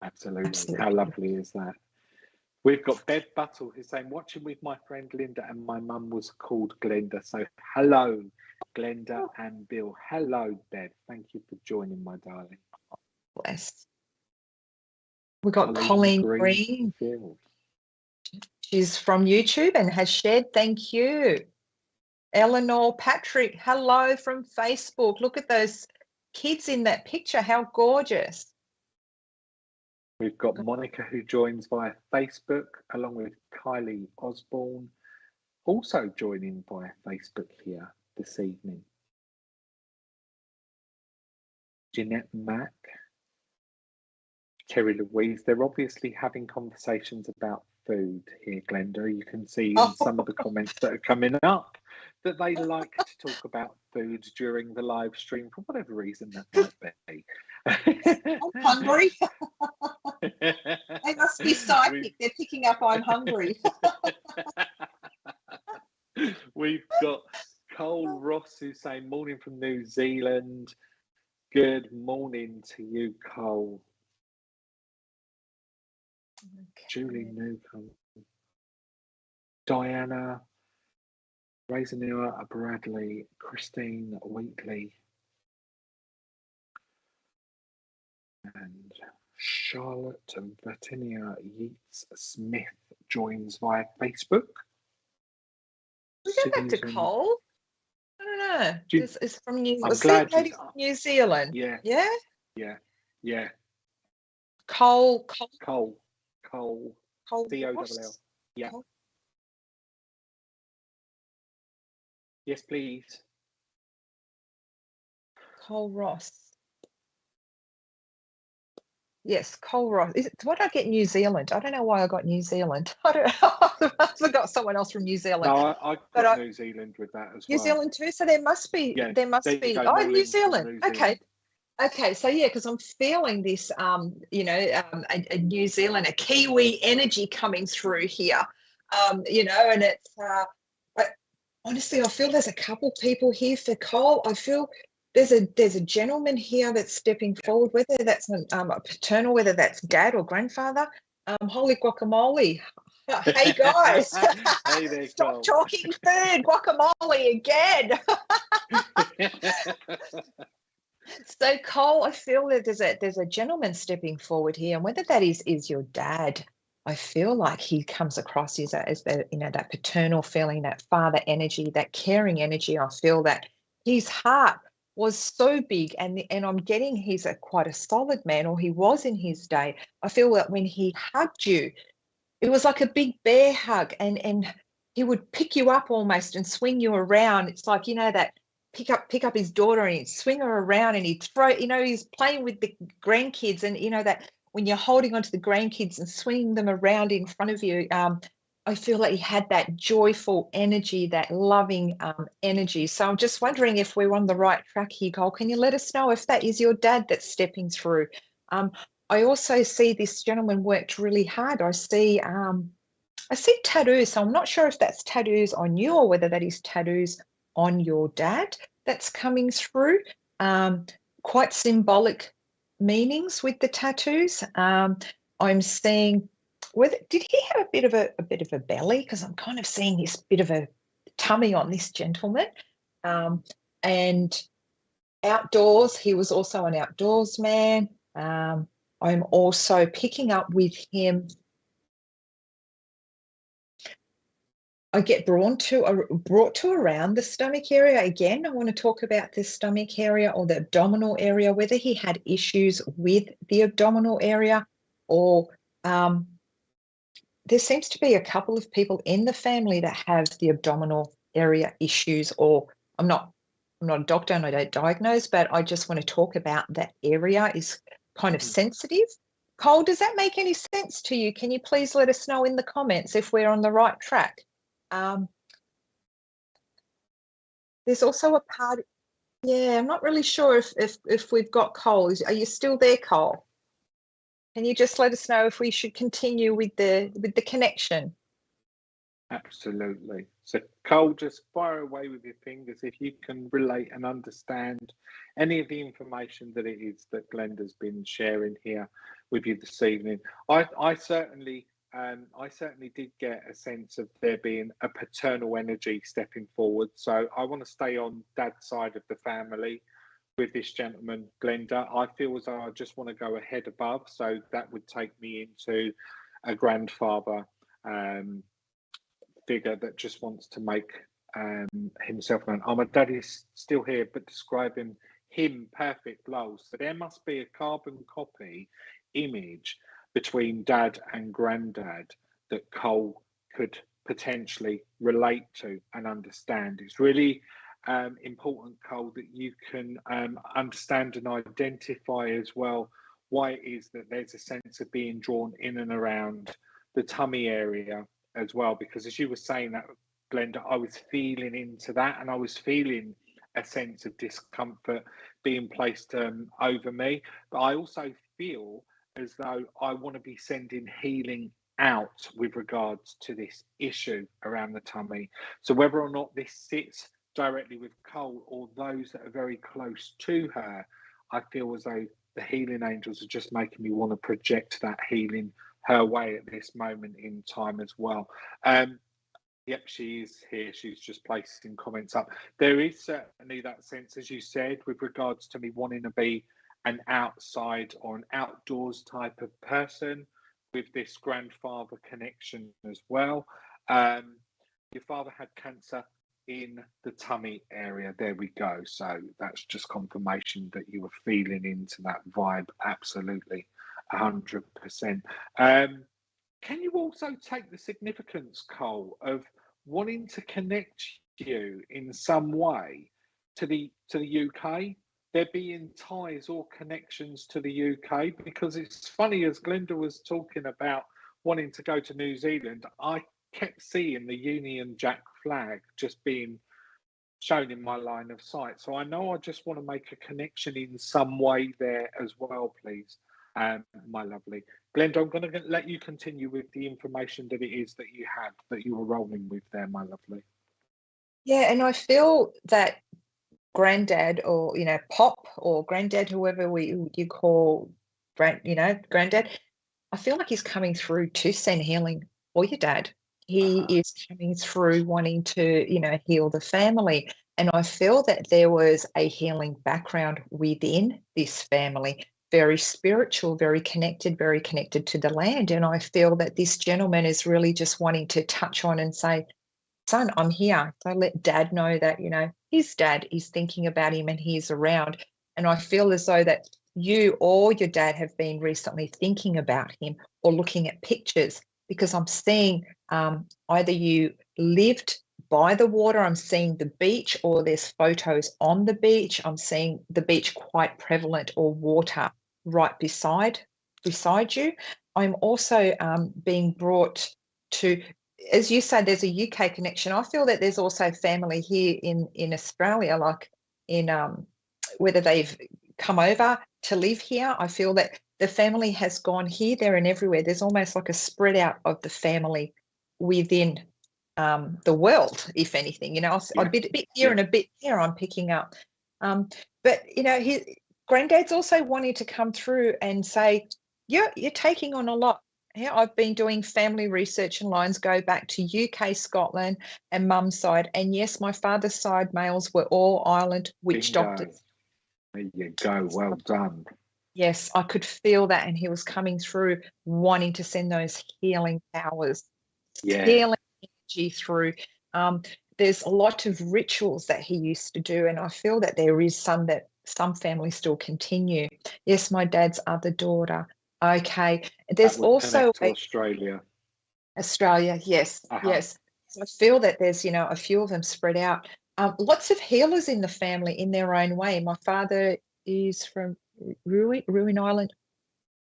[SPEAKER 1] Absolutely. How lovely is that? We've got Bev Buttle who's saying, watching with my friend Linda, and my mum was called Glenda. So hello, Glenda and Bill. Hello, Bev. Thank you for joining, my darling.
[SPEAKER 2] Bless. We've got Colleen Green. She's from YouTube and has shared. Thank you. Eleanor Patrick, hello from Facebook. Look at those kids in that picture. How gorgeous.
[SPEAKER 1] We've got Monica who joins via Facebook, along with Kylie Osborne, also joining via Facebook here this evening. Jeanette Mack, Terry Louise, they're obviously having conversations about food here, Glenda. You can see in some of the comments that are coming up that they like to talk about food during the live stream for whatever reason that might be.
[SPEAKER 2] I'm hungry. They must be psychic. They're picking up I'm hungry.
[SPEAKER 1] We've got Cole Ross who's saying morning from New Zealand. Good morning to you, Cole. Okay. Julie Newcomb, Diana, Raisinua Bradley, Christine Wheatley, and Charlotte Virginia Yeats Smith joins via Facebook.
[SPEAKER 2] We go back to Cole. I don't know. This is from New Zealand.
[SPEAKER 1] Yeah.
[SPEAKER 2] Yeah?
[SPEAKER 1] Yeah. Yeah.
[SPEAKER 2] Cole.
[SPEAKER 1] C-O-L-L. Yeah. Cole. Yes, please.
[SPEAKER 2] Cole Ross. Yes, Cole Ross. What did I get? New Zealand. I don't know why I got New Zealand. I forgot someone else from New Zealand.
[SPEAKER 1] No, I got New Zealand with that as well.
[SPEAKER 2] New Zealand too. So there must be.
[SPEAKER 1] Yeah,
[SPEAKER 2] there must be.
[SPEAKER 1] Go,
[SPEAKER 2] oh, New Zealand. Okay. Okay, so yeah, because I'm feeling this, a New Zealand, a Kiwi energy coming through here, and it's, honestly, I feel there's a couple people here for Cole. I feel there's a gentleman here that's stepping forward, whether that's a paternal, whether that's dad or grandfather. Holy guacamole. Hey, guys.
[SPEAKER 1] Hey there,
[SPEAKER 2] Stop talking food, guacamole again. So Cole, I feel that there's a gentleman stepping forward here, and whether that is your dad, I feel like he comes across as that paternal feeling, that father energy, that caring energy. I feel that his heart was so big, and I'm getting he's quite a solid man, or he was in his day. I feel that when he hugged you, it was like a big bear hug, and he would pick you up almost and swing you around. It's like, that pick up his daughter and he'd swing her around, and he'd throw, he's playing with the grandkids, and that when you're holding onto the grandkids and swinging them around in front of you, I feel like he had that joyful energy, that loving energy. So I'm just wondering if we're on the right track here, Cole. Can you let us know if that is your dad that's stepping through? I also see this gentleman worked really hard. I see tattoos, so I'm not sure if that's tattoos on you or whether that is tattoos on your dad that's coming through. Quite symbolic meanings with the tattoos. I'm seeing did he have a bit of a belly, because I'm kind of seeing this bit of a tummy on this gentleman. And outdoors, he was also an outdoors man. I'm also picking up with him I get brought to around the stomach area. Again, I want to talk about the stomach area or the abdominal area, whether he had issues with the abdominal area, or there seems to be a couple of people in the family that have the abdominal area issues. Or I'm not a doctor and I don't diagnose, but I just want to talk about that area is kind of sensitive. Cole, does that make any sense to you? Can you please let us know in the comments if we're on the right track? There's also a part, yeah, I'm not really sure if we've got Cole. Are you still there, Cole? Can you just let us know if we should continue with the connection?
[SPEAKER 1] Absolutely. So Cole, just fire away with your fingers if you can relate and understand any of the information that it is that Glenda's been sharing here with you this evening. I certainly did get a sense of there being a paternal energy stepping forward. So I want to stay on Dad's side of the family with this gentleman, Glenda. I feel as though I just want to go ahead above. So that would take me into a grandfather figure that just wants to make himself known. Oh, my dad is still here, but describing him perfect blows. So there must be a carbon copy image between Dad and Granddad that Cole could potentially relate to and understand. It's really important, Cole, that you can understand and identify as well why it is that there's a sense of being drawn in and around the tummy area as well, because as you were saying that, Glenda, I was feeling into that, and I was feeling a sense of discomfort being placed over me. But I also feel as though I want to be sending healing out with regards to this issue around the tummy. So whether or not this sits directly with Cole or those that are very close to her, I feel as though the healing angels are just making me want to project that healing her way at this moment in time as well. Yep, she is here. She's just placing comments up. There is certainly that sense, as you said, with regards to me wanting to be an outside or an outdoors type of person with this grandfather connection as well. Your father had cancer in the tummy area. There we go. So that's just confirmation that you were feeling into that vibe. Absolutely. 100%. Can you also take the significance, Cole, of wanting to connect you in some way to the UK? There being ties or connections to the UK, because it's funny, as Glenda was talking about wanting to go to New Zealand, I kept seeing the Union Jack flag just being shown in my line of sight. So I know I just want to make a connection in some way there as well, please. My lovely Glenda, I'm going to let you continue with the information that it is that you had, that you were rolling with there, my lovely.
[SPEAKER 2] Yeah, and I feel that Granddad, or Pop or Granddad, whoever you call Granddad, I feel like he's coming through to send healing for your dad. He is coming through wanting to heal the family, and I feel that there was a healing background within this family. Very spiritual, very connected to the land. And I feel that this gentleman is really just wanting to touch on and say, son, I'm here. So let Dad know that, his dad is thinking about him and he's around. And I feel as though that you or your dad have been recently thinking about him or looking at pictures, because I'm seeing either you lived by the water, I'm seeing the beach, or there's photos on the beach. I'm seeing the beach quite prevalent, or water right beside you. I'm also being brought to, as you said, there's a UK connection. I feel that there's also family here in Australia, like in whether they've come over to live here. I feel that the family has gone here, there, and everywhere. There's almost like a spread out of the family within the world, if anything. A bit here and a bit there I'm picking up. But Granddad's also wanting to come through and say, you're taking on a lot. Yeah, I've been doing family research, and lines go back to UK, Scotland, and Mum's side. And yes, my father's side males were all Ireland witch doctors.
[SPEAKER 1] There you go. Well done.
[SPEAKER 2] Yes, I could feel that, and he was coming through wanting to send those healing powers, healing energy through. There's a lot of rituals that he used to do, and I feel that there is some that some families still continue. Yes, my dad's other daughter. Okay. There's also
[SPEAKER 1] to Australia.
[SPEAKER 2] Australia, yes, yes. So I feel that there's, a few of them spread out. Lots of healers in the family in their own way. My father is from Ruin Island,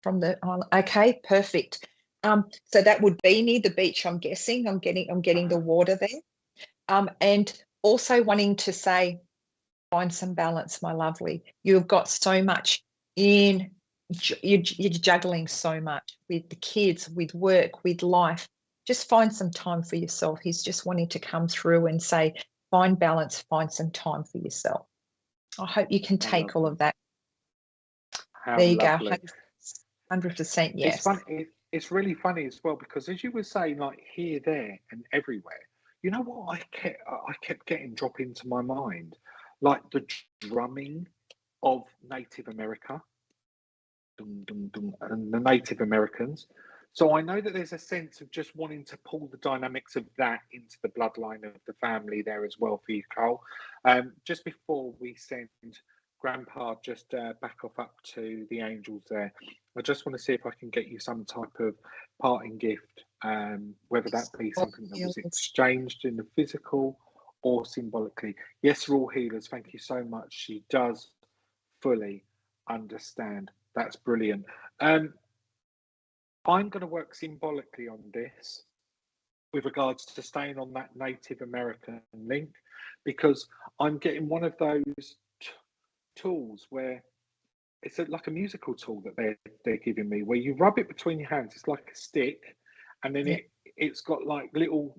[SPEAKER 2] from the island. Okay, perfect. So that would be near the beach, I'm guessing. I'm getting the water there. And also wanting to say, find some balance, my lovely. You've got so much you're juggling so much with the kids, with work, with life. Just find some time for yourself. He's just wanting to come through and say, find balance, find some time for yourself. I hope you can take all of that. There you go. 100% yes.
[SPEAKER 1] It's funny. It's really funny as well, because as you were saying, like here, there, and everywhere, you know what I kept getting drop into my mind, like the drumming of Native America, dum, dum, dum, and the Native Americans. So I know that there's a sense of just wanting to pull the dynamics of that into the bloodline of the family there as well for you, Cole. Just before we send Grandpa just back off up to the angels there, I just want to see if I can get you some type of parting gift, whether that be something that was exchanged in the physical or symbolically. Yes, we're all healers. Thank you so much. She does fully understand. That's brilliant. I'm going to work symbolically on this with regards to staying on that Native American link, because I'm getting one of those tools where it's like a musical tool that they're giving me, where you rub it between your hands. It's like a stick, and then it's got like little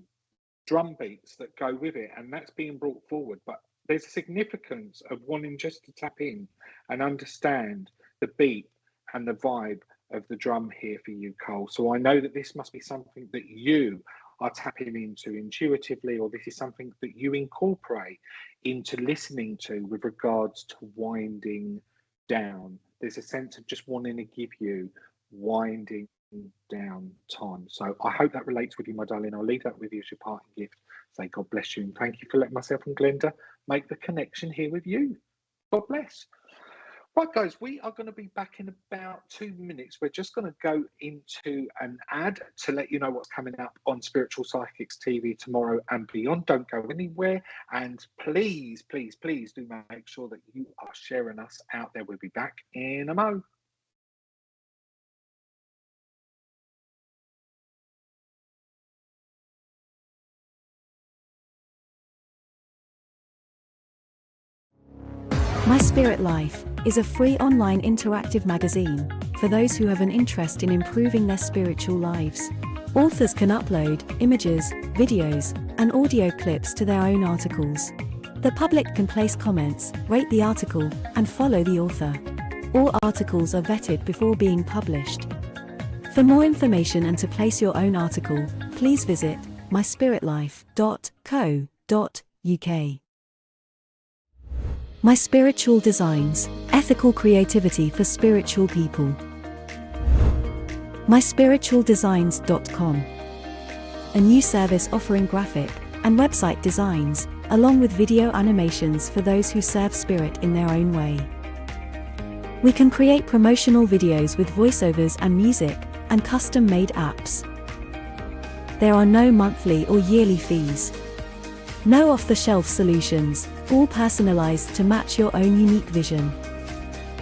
[SPEAKER 1] drum beats that go with it, and that's being brought forward. But there's a significance of wanting just to tap in and understand the beat and the vibe of the drum here for you, Cole. So I know that this must be something that you are tapping into intuitively, or this is something that you incorporate into listening to with regards to winding down. There's a sense of just wanting to give you winding down time. So I hope that relates with you, my darling. I'll leave that with you as your parting gift. Say God bless you, and thank you for letting myself and Glenda make the connection here with you. God bless. Right, guys, we are going to be back in about 2 minutes. We're just going to go into an ad to let you know what's coming up on Spiritual Psychics TV tomorrow and beyond. Don't go anywhere. And please, please, please do make sure that you are sharing us out there. We'll be back in a mo.
[SPEAKER 3] My Spirit Life is a free online interactive magazine for those who have an interest in improving their spiritual lives. Authors can upload images, videos, and audio clips to their own articles. The public can place comments, rate the article, and follow the author. All articles are vetted before being published. For more information and to place your own article, please visit myspiritlife.co.uk. My Spiritual Designs, ethical creativity for spiritual people. myspiritualdesigns.com. A new service offering graphic and website designs, along with video animations for those who serve spirit in their own way. We can create promotional videos with voiceovers and music, and custom-made apps. There are no monthly or yearly fees. No off-the-shelf solutions, all personalized to match your own unique vision.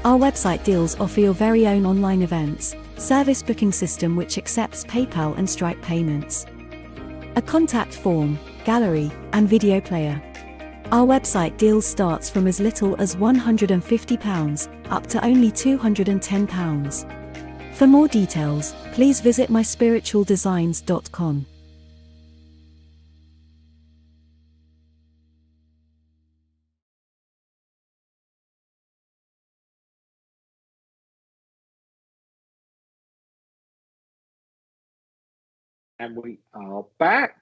[SPEAKER 3] Our website deals offer your very own online events, service booking system which accepts PayPal and Stripe payments. A contact form, gallery, and video player. Our website deals starts from as little as £150 up to only £210. For more details, please visit myspiritualdesigns.com.
[SPEAKER 1] And we are back.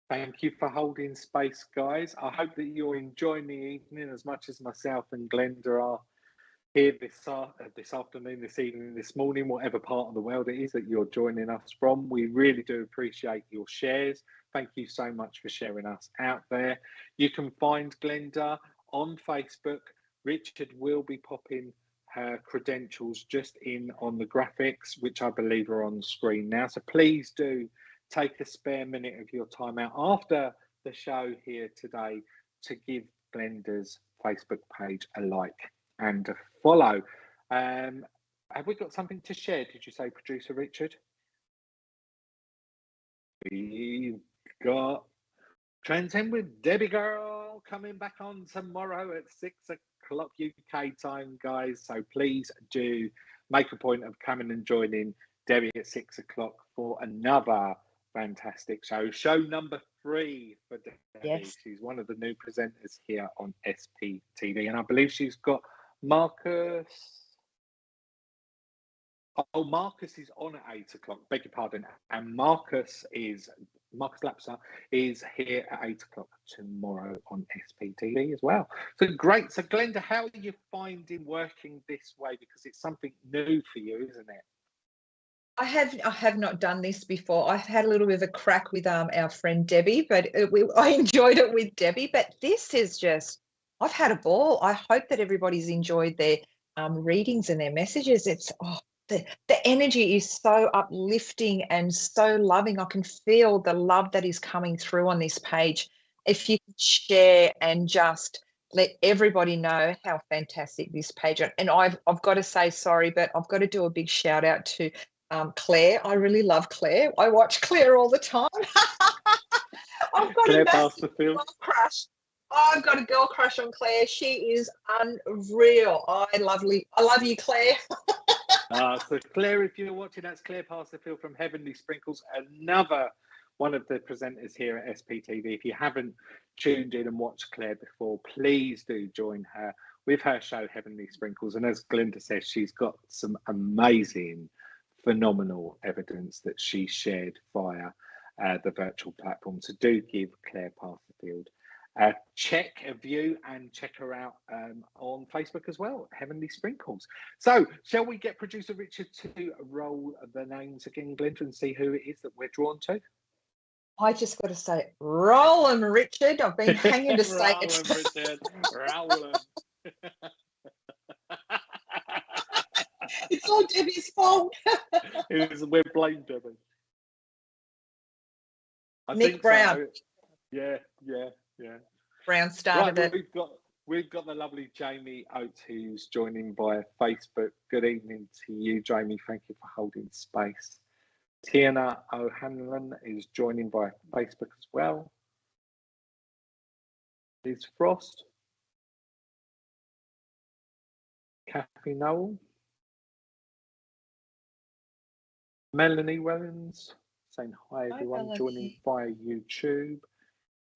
[SPEAKER 1] Thank you for holding space, guys. I hope that you're enjoying the evening as much as myself and Glenda are. here this afternoon, this evening, this morning, whatever part of the world it is that you're joining us from. We really do appreciate your shares. Thank you so much for sharing us out there. You can find Glenda on Facebook. Richard will be popping her credentials just in on the graphics, which I believe are on screen now. So please do take a spare minute of your time out after the show here today to give Glenda's Facebook page a like and a follow. Have we got something to share? Did you say, producer Richard? We've got Transcend with Debbie Girl coming back on tomorrow at 6 o'clock UK time, guys. So please do make a point of coming and joining Debbie at 6 o'clock for another fantastic show number 3 for Debbie.
[SPEAKER 2] Yes.
[SPEAKER 1] She's one of the new presenters here on SPTV, and I believe she's got Marcus. Oh, Marcus is on at 8 o'clock, beg your pardon. And Marcus Lapsa is here at 8 o'clock tomorrow on SPTV as well. So great. So Glenda, how are you finding working this way? Because it's something new for you, isn't it?
[SPEAKER 2] I have not done this before. I've had a little bit of a crack with our friend Debbie, but I enjoyed it with Debbie. But this is just, I've had a ball. I hope that everybody's enjoyed their readings and their messages. It's the energy is so uplifting and so loving. I can feel the love that is coming through on this page. If you could share and just let everybody know how fantastic this page is. And I've got to say, sorry, but I've got to do a big shout out to Claire. I really love Claire. I watch Claire all the time. I've got
[SPEAKER 1] Claire
[SPEAKER 2] a massive girl crush. I've got a girl crush on Claire. She is unreal. I love you, Claire.
[SPEAKER 1] So Claire, if you're watching, that's Claire Pasterfield from Heavenly Sprinkles, another one of the presenters here at SPTV. If you haven't tuned in and watched Claire before, please do join her with her show Heavenly Sprinkles. And as Glenda says, she's got some amazing, phenomenal evidence that she shared via the virtual platform. So do give Claire Pasterfield a view and check her out on Facebook as well, Heavenly Sprinkles. So shall we get producer Richard to roll the names again, Glenda, and see who it is that we're drawn to?
[SPEAKER 2] I just got to say, roll 'em, Richard. I've been hanging to say it.
[SPEAKER 1] Richard, roll 'em.
[SPEAKER 2] It's all Debbie's fault.
[SPEAKER 1] We're blamed Debbie.
[SPEAKER 2] Nick Brown.
[SPEAKER 1] So. Yeah.
[SPEAKER 2] Brown started it.
[SPEAKER 1] We've got the lovely Jamie Oates who's joining via Facebook. Good evening to you, Jamie. Thank you for holding space. Tiana O'Hanlon is joining via Facebook as well. Liz Frost. Kathy Noel. Melanie Wellens saying hi everyone, joining via YouTube.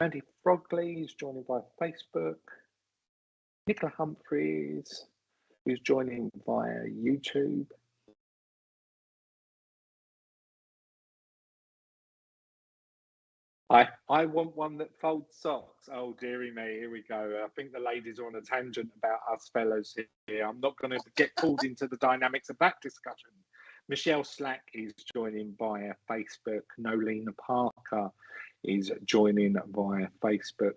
[SPEAKER 1] Mandy Frogley is joining via Facebook. Nicola Humphreys who's joining via YouTube. I want one that folds socks. Oh, dearie me, here we go. I think the ladies are on a tangent about us fellows here. I'm not going to get pulled into the dynamics of that discussion. Michelle Slack is joining via Facebook. Nolina Parker is joining via Facebook.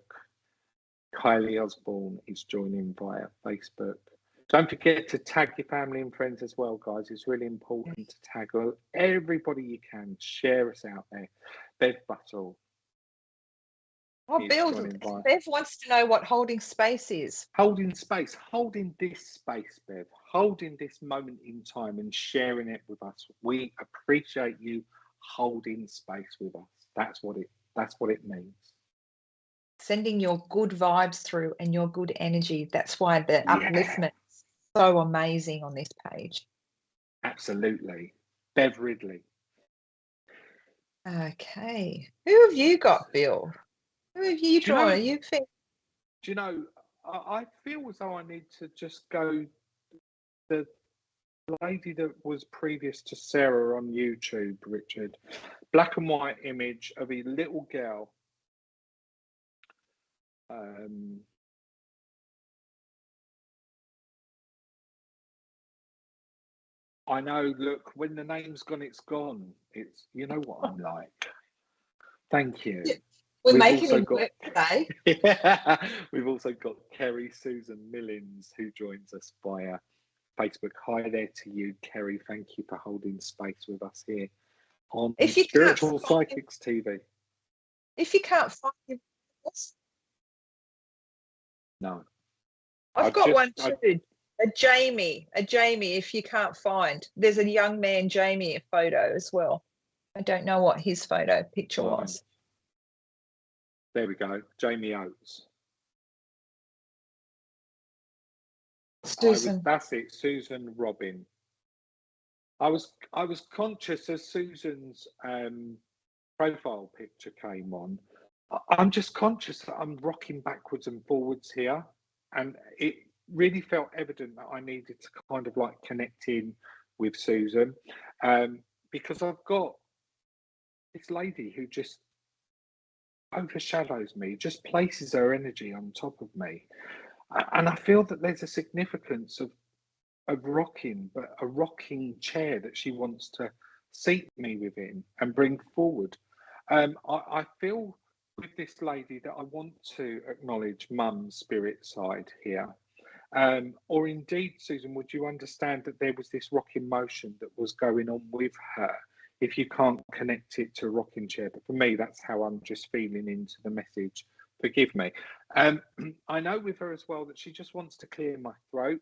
[SPEAKER 1] Kylie Osborne is joining via Facebook. Don't forget to tag your family and friends as well, guys. It's really important to tag everybody you can. Share us out there. Bev Buttle.
[SPEAKER 2] Oh, Bill, Bev wants to know what holding space is.
[SPEAKER 1] Holding space, holding this space, Bev, holding this moment in time and sharing it with us. We appreciate you holding space with us. That's what it means. Sending
[SPEAKER 2] your good vibes through and your good energy. That's why the upliftment is so amazing on this page.
[SPEAKER 1] Absolutely. Bev Ridley.
[SPEAKER 2] Okay. Who have you got, Bill? Who have you drawn?
[SPEAKER 1] Do you know, I feel as though I need to just go the lady that was previous to Sarah on YouTube, Richard. Black and white image of a little girl. I know, look, when the name's gone, it's gone. It's, you know what I'm like. Thank you.
[SPEAKER 2] We're
[SPEAKER 1] We've
[SPEAKER 2] making
[SPEAKER 1] also
[SPEAKER 2] him
[SPEAKER 1] got
[SPEAKER 2] work today.
[SPEAKER 1] yeah, we've also got Kerry Susan Millins, who joins us via Facebook. Hi there to you, Kerry. Thank you for holding space with us here on
[SPEAKER 2] If you
[SPEAKER 1] Spiritual Psychics TV.
[SPEAKER 2] If you can't find your
[SPEAKER 1] No.
[SPEAKER 2] I've got one too. A Jamie. If you can't find, there's a young man, Jamie, a photo as well. I don't know what his photo picture was.
[SPEAKER 1] There we go, Jamie Oates.
[SPEAKER 2] Susan.
[SPEAKER 1] That's it, Susan Robin. I was conscious as Susan's profile picture came on. I'm just conscious that I'm rocking backwards and forwards here, and it really felt evident that I needed to kind of like connect in with Susan, because I've got this lady who just overshadows me, just places her energy on top of me, and I feel that there's a significance of rocking, but a rocking chair that she wants to seat me within and bring forward. I feel with this lady that I want to acknowledge Mum's spirit side here. Or indeed, Susan, would you understand that there was this rocking motion that was going on with her if you can't connect it to a rocking chair? But for me, that's how I'm just feeling into the message. Forgive me. I know with her as well that she just wants to clear my throat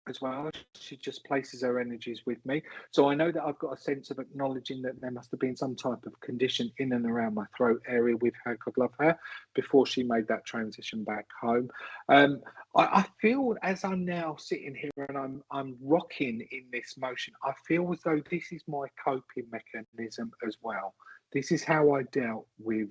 [SPEAKER 1] as well. She just places her energies with me. So I know that I've got a sense of acknowledging that there must have been some type of condition in and around my throat area with her, God love her, before she made that transition back home. I feel as I'm now sitting here and I'm rocking in this motion, I feel as though this is my coping mechanism as well. This is how I dealt with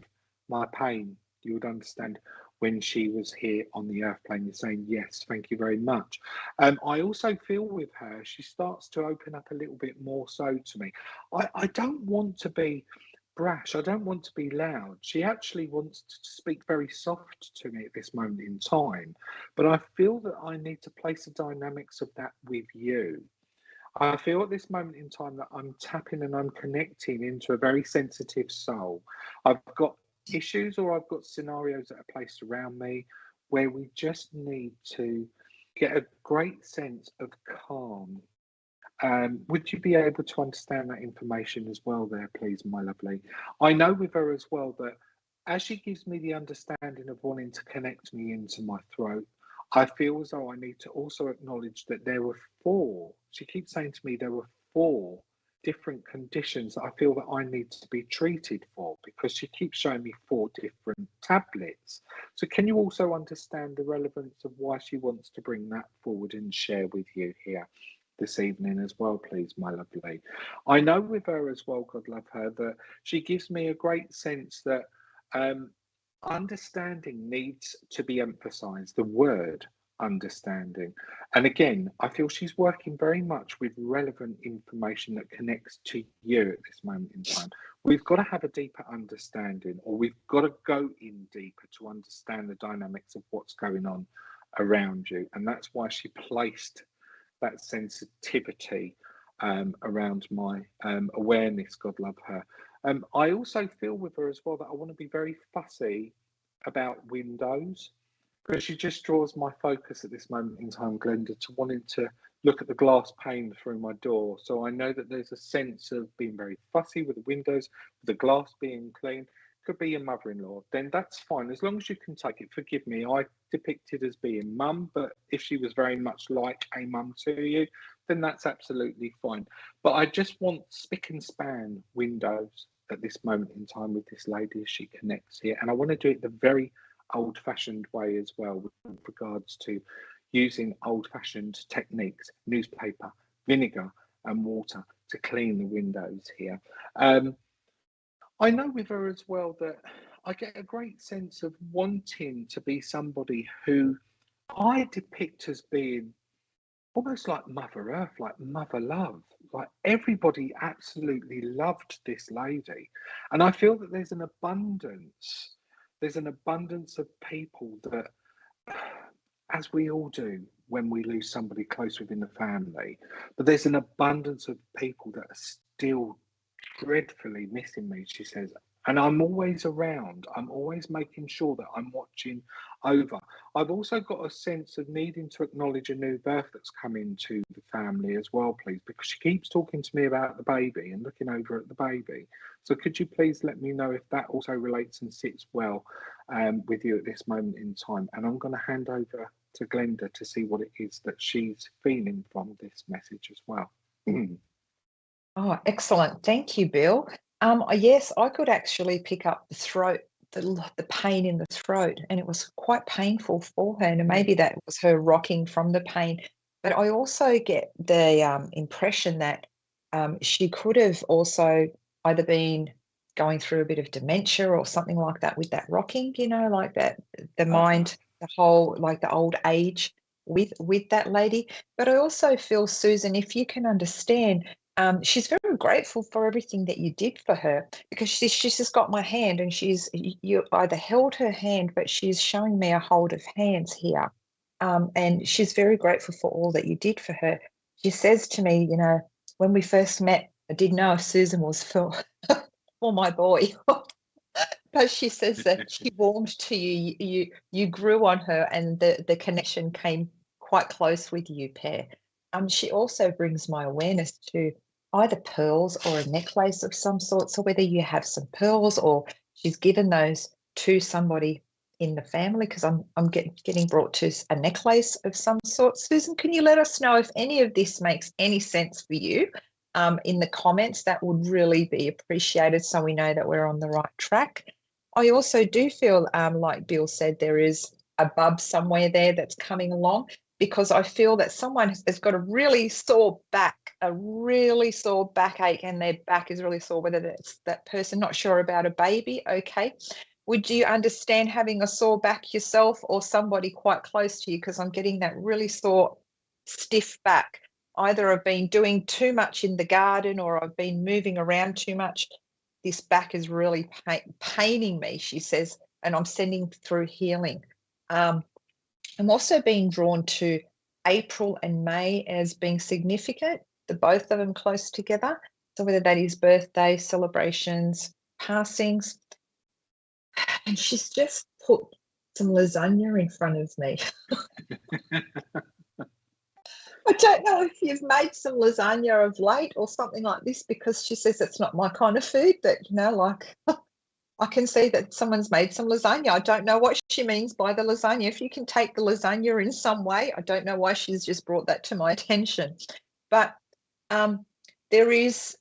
[SPEAKER 1] my pain. You would understand when she was here on the earth plane. You're saying, yes, thank you very much. I also feel with her, she starts to open up a little bit more so to me. I don't want to be brash. I don't want to be loud. She actually wants to speak very soft to me at this moment in time. But I feel that I need to place the dynamics of that with you. I feel at this moment in time that I'm tapping and I'm connecting into a very sensitive soul. I've got issues or I've got scenarios that are placed around me where we just need to get a great sense of calm. Would you be able to understand that information as well there, please, my lovely? I know with her as well that as she gives me the understanding of wanting to connect me into my throat, I feel as though I need to also acknowledge that there were four. She keeps saying to me there were four different conditions that I feel that I need to be treated for, because she keeps showing me four different tablets. So can you also understand the relevance of why she wants to bring that forward and share with you here this evening as well, please, my lovely? I know with her as well, God love her, that she gives me a great sense that understanding needs to be emphasized, the word understanding. And again, I feel she's working very much with relevant information that connects to you at this moment in time. We've got to have a deeper understanding, or we've got to go in deeper to understand the dynamics of what's going on around you. And that's why she placed that sensitivity around my awareness, God love her. I also feel with her as well that I want to be very fussy about windows, because she just draws my focus at this moment in time, Glenda, to wanting to look at the glass pane through my door. So I know that there's a sense of being very fussy with the windows, with the glass being clean. Could be your mother-in-law, then that's fine, as long as you can take it. Forgive me, I depicted as being mum, but if she was very much like a mum to you, then that's absolutely fine. But I just want spick and span windows at this moment in time with this lady as she connects here. And I want to do it the very old-fashioned way as well, with regards to using old-fashioned techniques, newspaper, vinegar and water to clean the windows here. I know with her as well that I get a great sense of wanting to be somebody who I depict as being almost like Mother Earth, like Mother Love. Like everybody absolutely loved this lady. And I feel that there's an abundance of people that as we all do when we lose somebody close within the family. But there's an abundance of people that are still dreadfully missing me, she says. And I'm always around. I'm always making sure that I'm watching over. I've also got a sense of needing to acknowledge a new birth that's come into the family as well, please, because she keeps talking to me about the baby and looking over at the baby. So could you please let me know if that also relates and sits well with you at this moment in time? And I'm going to hand over to Glenda to see what it is that she's feeling from this message as well.
[SPEAKER 2] Oh, excellent. Thank you, Bill. Yes, I could actually pick up the throat, the pain in the throat, and it was quite painful for her. And maybe that was her rocking from the pain. But I also get the impression that she could have also either been going through a bit of dementia or something like that with that rocking, like that, the mind, the whole, like the old age with that lady. But I also feel, Susan, if you can understand, she's very grateful for everything that you did for her, because she's just got my hand, and you either held her hand, but she's showing me a hold of hands here. And she's very grateful for all that you did for her. She says to me, when we first met, I didn't know if Susan was for my boy. But she says that she warmed to you. You grew on her, and the connection came quite close with you, pair. She also brings my awareness to either pearls or a necklace of some sort. So whether you have some pearls or she's given those to somebody in the family, because I'm getting brought to a necklace of some sort. Susan, can you let us know if any of this makes any sense for you in the comments? That would really be appreciated, so we know that we're on the right track. I also do feel, like Bill said, there is a bub somewhere there that's coming along, because I feel that someone has got a really sore backache, and their back is really sore, whether that's that person, not sure about a baby. Okay. Would you understand having a sore back yourself, or somebody quite close to you? Because I'm getting that really sore, stiff back. Either I've been doing too much in the garden, or I've been moving around too much. This back is really paining me, she says, and I'm sending through healing. I'm also being drawn to April and May as being significant, the both of them close together. So whether that is birthday celebrations, passings. And she's just put some lasagna in front of me. I don't know if you've made some lasagna of late or something like this, because she says it's not my kind of food, but I can see that someone's made some lasagna. I don't know what she means by the lasagna. If you can take the lasagna in some way, I don't know why she's just brought that to my attention. But there is,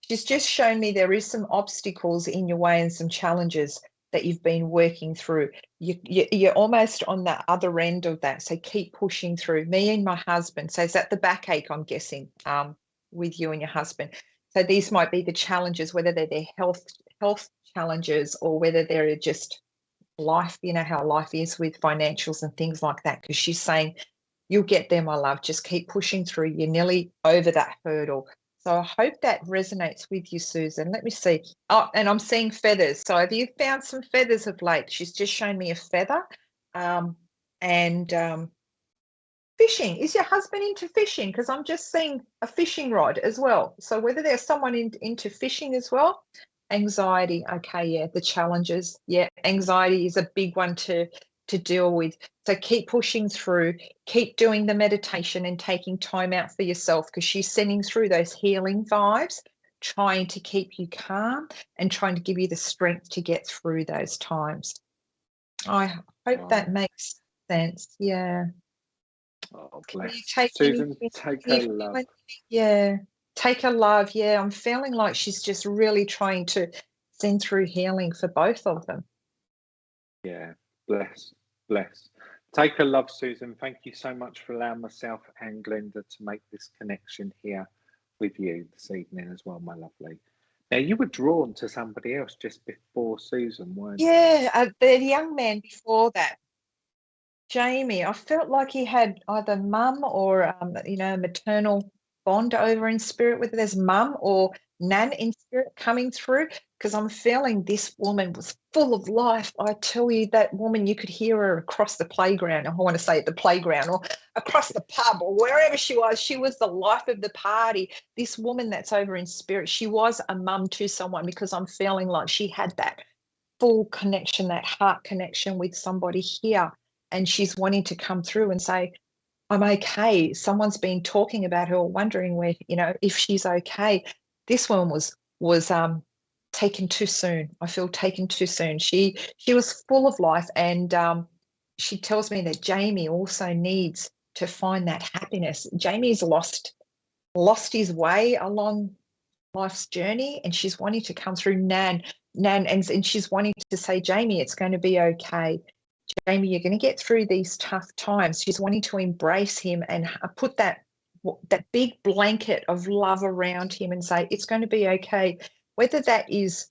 [SPEAKER 2] she's just shown me there is some obstacles in your way and some challenges that you've been working through. You're almost on the other end of that, so keep pushing through. Me and my husband, so is that the backache, I'm guessing, with you and your husband? So these might be the challenges, whether they're their health challenges, or whether they're just life, how life is with financials and things like that. Because she's saying, you'll get there, my love. Just keep pushing through. You're nearly over that hurdle. So I hope that resonates with you, Susan. Let me see. Oh, and I'm seeing feathers. So have you found some feathers of late? She's just shown me a feather. And fishing. Is your husband into fishing? Because I'm just seeing a fishing rod as well. So whether there's someone into fishing as well. Anxiety. Okay, yeah, the challenges. Yeah, anxiety is a big one to deal with. So keep pushing through, keep doing the meditation and taking time out for yourself, because she's sending through those healing vibes, trying to keep you calm and trying to give you the strength to get through those times. I hope that makes sense. Yeah.
[SPEAKER 1] Oh, bless.
[SPEAKER 2] Susan,
[SPEAKER 1] take a love.
[SPEAKER 2] Yeah. Take a love. Yeah. I'm feeling like she's just really trying to send through healing for both of them.
[SPEAKER 1] Yeah. Bless. Take a love, Susan. Thank you so much for allowing myself and Glenda to make this connection here with you this evening as well, my lovely. Now, you were drawn to somebody else just before Susan, weren't you?
[SPEAKER 2] Yeah, the young man before that, Jamie. I felt like he had either mum or, a maternal bond over in spirit, whether there's mum or nan in spirit coming through, because I'm feeling this woman was full of life. I tell you, that woman, you could hear her across the playground. I want to say at the playground or across the pub or wherever she was. She was the life of the party. This woman that's over in spirit, she was a mum to someone, because I'm feeling like she had that full connection, that heart connection with somebody here. And she's wanting to come through and say, I'm okay. Someone's been talking about her or wondering where, if she's okay. This one was taken too soon. I feel taken too soon. She was full of life, and she tells me that Jamie also needs to find that happiness. Jamie's lost his way along life's journey, and she's wanting to come through Nan, and she's wanting to say, Jamie, it's going to be okay. Jamie, you're going to get through these tough times. She's wanting to embrace him and put that big blanket of love around him and say, it's going to be okay. Whether that is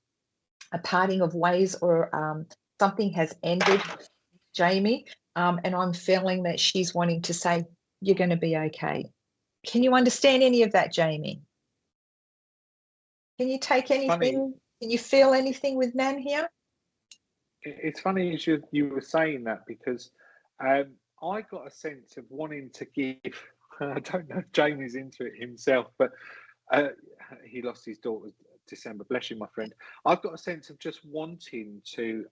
[SPEAKER 2] a parting of ways or something has ended, Jamie, and I'm feeling that she's wanting to say, you're going to be okay. Can you understand any of that, Jamie? Can you take anything?
[SPEAKER 1] Funny.
[SPEAKER 2] Can you feel anything with Nan here?
[SPEAKER 1] It's funny as you were saying that, because I got a sense of wanting to give, I don't know if Jamie's into it himself, but he lost his daughter December, bless you, my friend. I've got a sense of just wanting to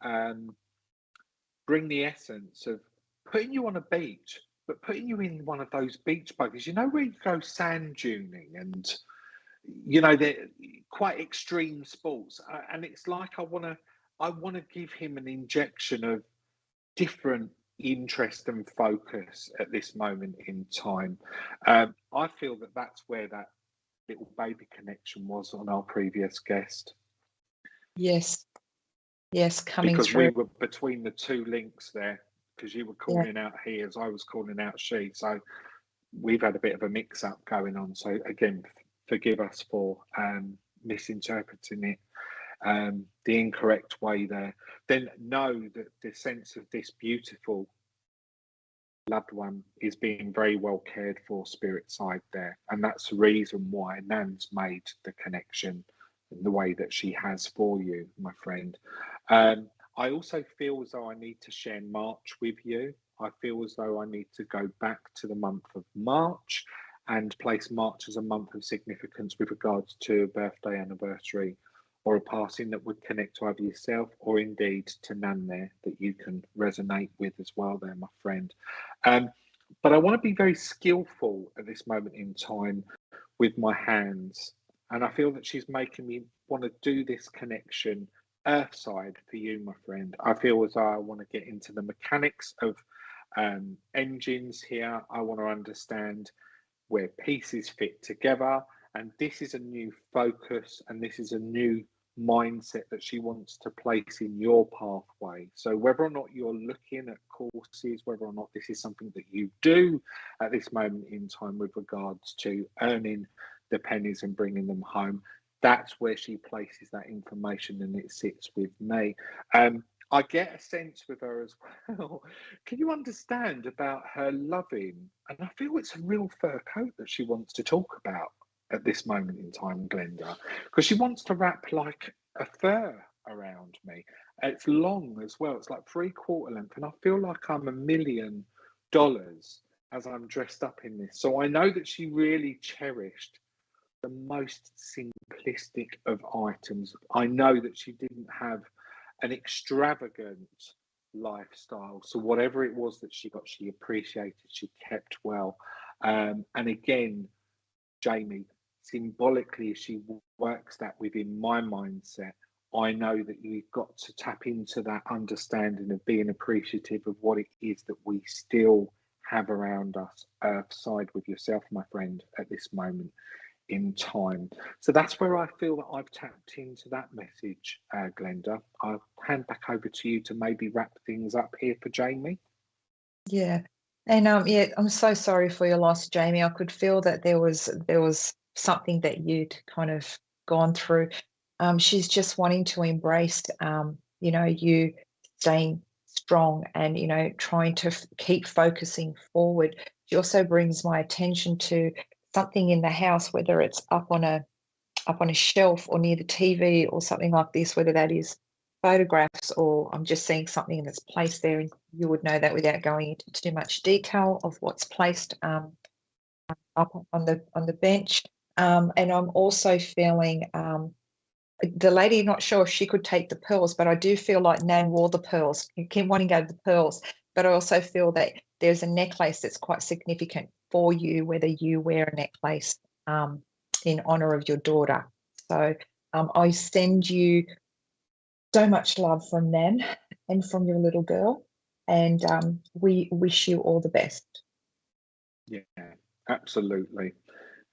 [SPEAKER 1] bring the essence of putting you on a beach, but putting you in one of those beach buggies, where you go sand duning, and they're quite extreme sports, and it's like I want to give him an injection of different interest and focus at this moment in time. I feel that that's where that little baby connection was on our previous guest.
[SPEAKER 2] Yes, coming
[SPEAKER 1] because
[SPEAKER 2] through.
[SPEAKER 1] we were between the two links there, because you were calling out he as I was calling out she. So we've had a bit of a mix up going on. So again, forgive us for misinterpreting it the incorrect way there. Then know that the sense of this beautiful loved one is being very well cared for spirit side there, and that's the reason why Nan's made the connection in the way that she has for you, my friend. I also feel as though I need to share March with you. I feel as though I need to go back to the month of March and place March as a month of significance with regards to a birthday, anniversary, or a passing that would connect to either yourself or indeed to Nan there, that you can resonate with as well there, my friend. But I want to be very skillful at this moment in time with my hands. And I feel that she's making me want to do this connection earthside for you, my friend. I feel as though I want to get into the mechanics of engines here. I want to understand where pieces fit together. And this is a new focus, and this is a new mindset that she wants to place in your pathway. So whether or not you're looking at courses, whether or not this is something that you do at this moment in time with regards to earning the pennies and bringing them home, that's where she places that information, and it sits with me. I get a sense with her as well. Can you understand about her loving? And I feel it's a real fur coat that she wants to talk about at this moment in time, Glenda, because she wants to wrap like a fur around me. It's long as well. It's like 3/4 length, and I feel like I'm $1 million as I'm dressed up in this. So I know that she really cherished the most simplistic of items. I know that she didn't have an extravagant lifestyle. So whatever it was that she got, she appreciated, she kept well. And again, Jamie, symbolically, she works that within my mindset. I know that you've got to tap into that understanding of being appreciative of what it is that we still have around us, earthside with yourself, my friend, at this moment in time. So that's where I feel that I've tapped into that message, Glenda. I'll hand back over to you to maybe wrap things up here for Jamie.
[SPEAKER 2] Yeah. And I'm so sorry for your loss, Jamie. I could feel that there was something that you'd kind of gone through. She's just wanting to embrace, you staying strong and, trying to keep focusing forward. She also brings my attention to something in the house, whether it's up on a shelf or near the TV or something like this, whether that is photographs or I'm just seeing something that's placed there, and you would know that without going into too much detail of what's placed up on the bench. And I'm also feeling the lady, not sure if she could take the pearls, but I do feel like Nan wore the pearls. You keep wanting to go to the pearls, but I also feel that there's a necklace that's quite significant for you, whether you wear a necklace in honor of your daughter. So I send you so much love from Nan and from your little girl, and we wish you all the best.
[SPEAKER 1] Yeah, absolutely.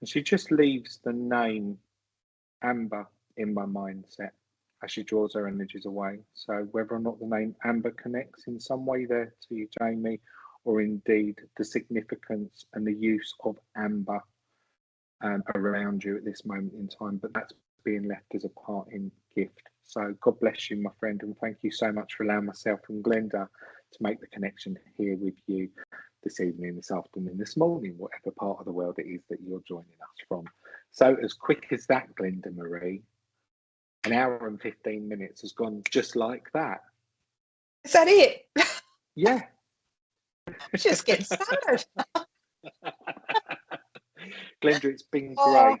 [SPEAKER 1] And she just leaves the name Amber in my mindset as she draws her energies away. So whether or not the name Amber connects in some way there to you, Jamie, or indeed the significance and the use of amber around you at this moment in time, but that's being left as a parting gift. So God bless you, my friend, and thank you so much for allowing myself and Glenda to make the connection here with you this evening, this afternoon, this morning, whatever part of the world it is that you're joining us from. So as quick as that, Glenda Marie, an hour and 15 minutes has gone just like that.
[SPEAKER 2] Is that it?
[SPEAKER 1] Yeah.
[SPEAKER 2] Just get started.
[SPEAKER 1] Glenda, it's been great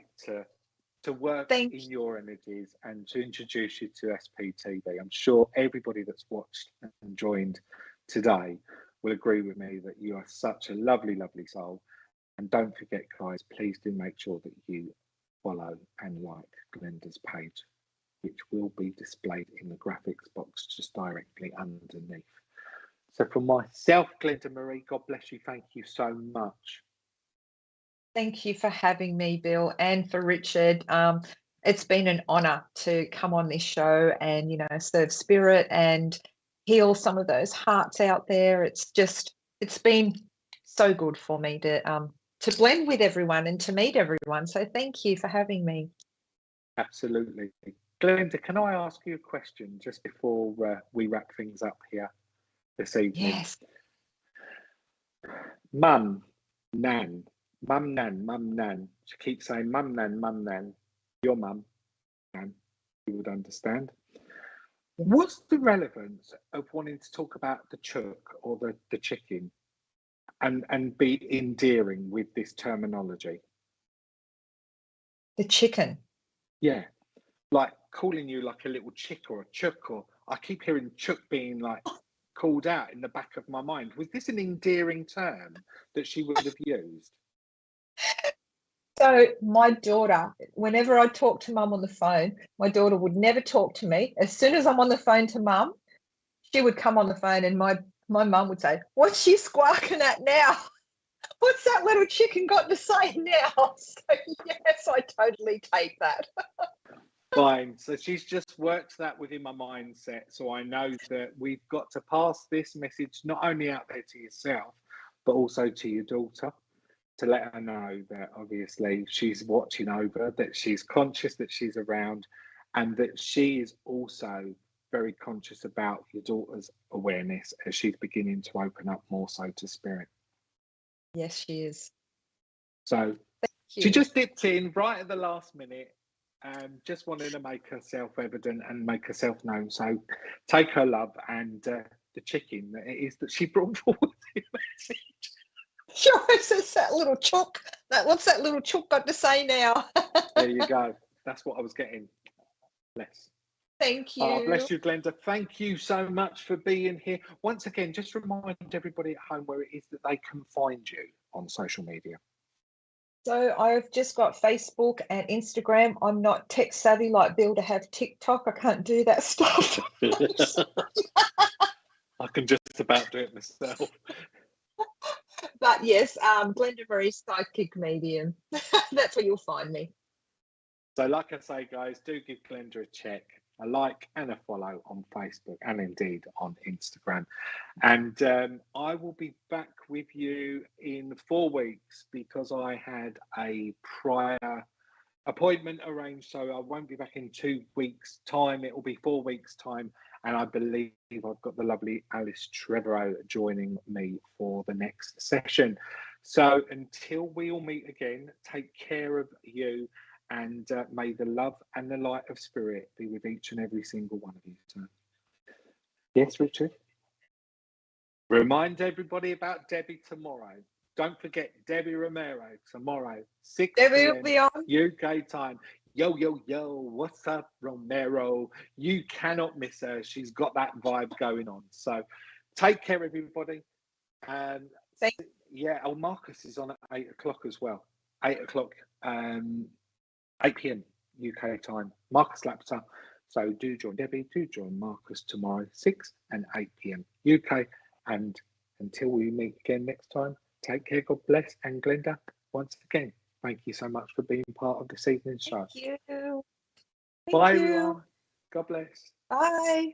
[SPEAKER 1] to work in your energies and to introduce you to SPTV. I'm sure everybody that's watched and joined today will agree with me that you are such a lovely, lovely soul. And don't forget, guys, please do make sure that you follow and like Glenda's page, which will be displayed in the graphics box just directly underneath. So for myself, Glenda Marie, God bless you. Thank you so much.
[SPEAKER 2] Thank you for having me, Bill, and for Richard. It's been an honour to come on this show and, you know, serve spirit and heal some of those hearts out there. It's been so good for me to blend with everyone and to meet everyone. So thank you for having me.
[SPEAKER 1] Absolutely. Glenda, can I ask you a question just before we wrap things up here this evening?
[SPEAKER 2] Yes.
[SPEAKER 1] Mum, Nan. Mum, Nan, Mum, Nan. She keeps saying, Mum, Nan, Mum, Nan. Your mum, Nan, you would understand. What's the relevance of wanting to talk about the chook or the chicken and be endearing with this terminology?
[SPEAKER 2] The chicken?
[SPEAKER 1] Yeah, like calling you like a little chick or a chook, or I keep hearing chook being like called out in the back of my mind. Was this an endearing term that she would have used?
[SPEAKER 2] So my daughter, whenever I talk to Mum on the phone, my daughter would never talk to me. As soon as I'm on the phone to Mum, she would come on the phone and my mum would say, what's she squawking at now? What's that little chicken got to say now? So yes, I totally take that.
[SPEAKER 1] Fine. So she's just worked that within my mindset. So I know that we've got to pass this message not only out there to yourself, but also to your daughter, to let her know that obviously she's watching over, that she's conscious that she's around, and that she is also very conscious about your daughter's awareness as she's beginning to open up more so to spirit.
[SPEAKER 2] Yes, she is.
[SPEAKER 1] So she just dipped in right at the last minute and just wanted to make herself evident and make herself known. So take her love and the chicken that it is that she brought forward the message.
[SPEAKER 2] Sure, it's that little chook. What's that little chook got to say now?
[SPEAKER 1] There you go. That's what I was getting. Bless.
[SPEAKER 2] Thank you.
[SPEAKER 1] Oh, bless you, Glenda. Thank you so much for being here. Once again, just remind everybody at home where it is that they can find you on social media.
[SPEAKER 2] So I've just got Facebook and Instagram. I'm not tech savvy like Bill to have TikTok. I can't do that stuff.
[SPEAKER 1] I can just about do it myself.
[SPEAKER 2] But yes, Glenda Marie, psychic medium. That's where you'll find me.
[SPEAKER 1] So like I say, guys, do give Glenda a check, a like and a follow on Facebook and indeed on Instagram. And I will be back with you in 4 weeks because I had a prior appointment arranged. So I won't be back in 2 weeks' time. It will be 4 weeks' time. And I believe I've got the lovely Alice Trevorrow joining me for the next session. So until we all meet again, take care of you, and may the love and the light of spirit be with each and every single one of you. So, yes, Richard? Remind everybody about Debbie tomorrow. Don't forget Debbie Romero tomorrow, 6
[SPEAKER 2] Debbie will be on
[SPEAKER 1] UK time. Yo, yo, yo, what's up, Romero? You cannot miss her. She's got that vibe going on. So take care, everybody. Yeah, Marcus is on at 8 o'clock as well. 8 o'clock, 8 p.m. UK time. Marcus Lapsa. So do join Debbie, do join Marcus tomorrow, 6 and 8 p.m. UK. And until we meet again next time, take care, God bless. And Glenda, once again, thank you so much for being part of this evening's show.
[SPEAKER 2] Thank you.
[SPEAKER 1] Bye, everyone. God bless.
[SPEAKER 2] Bye.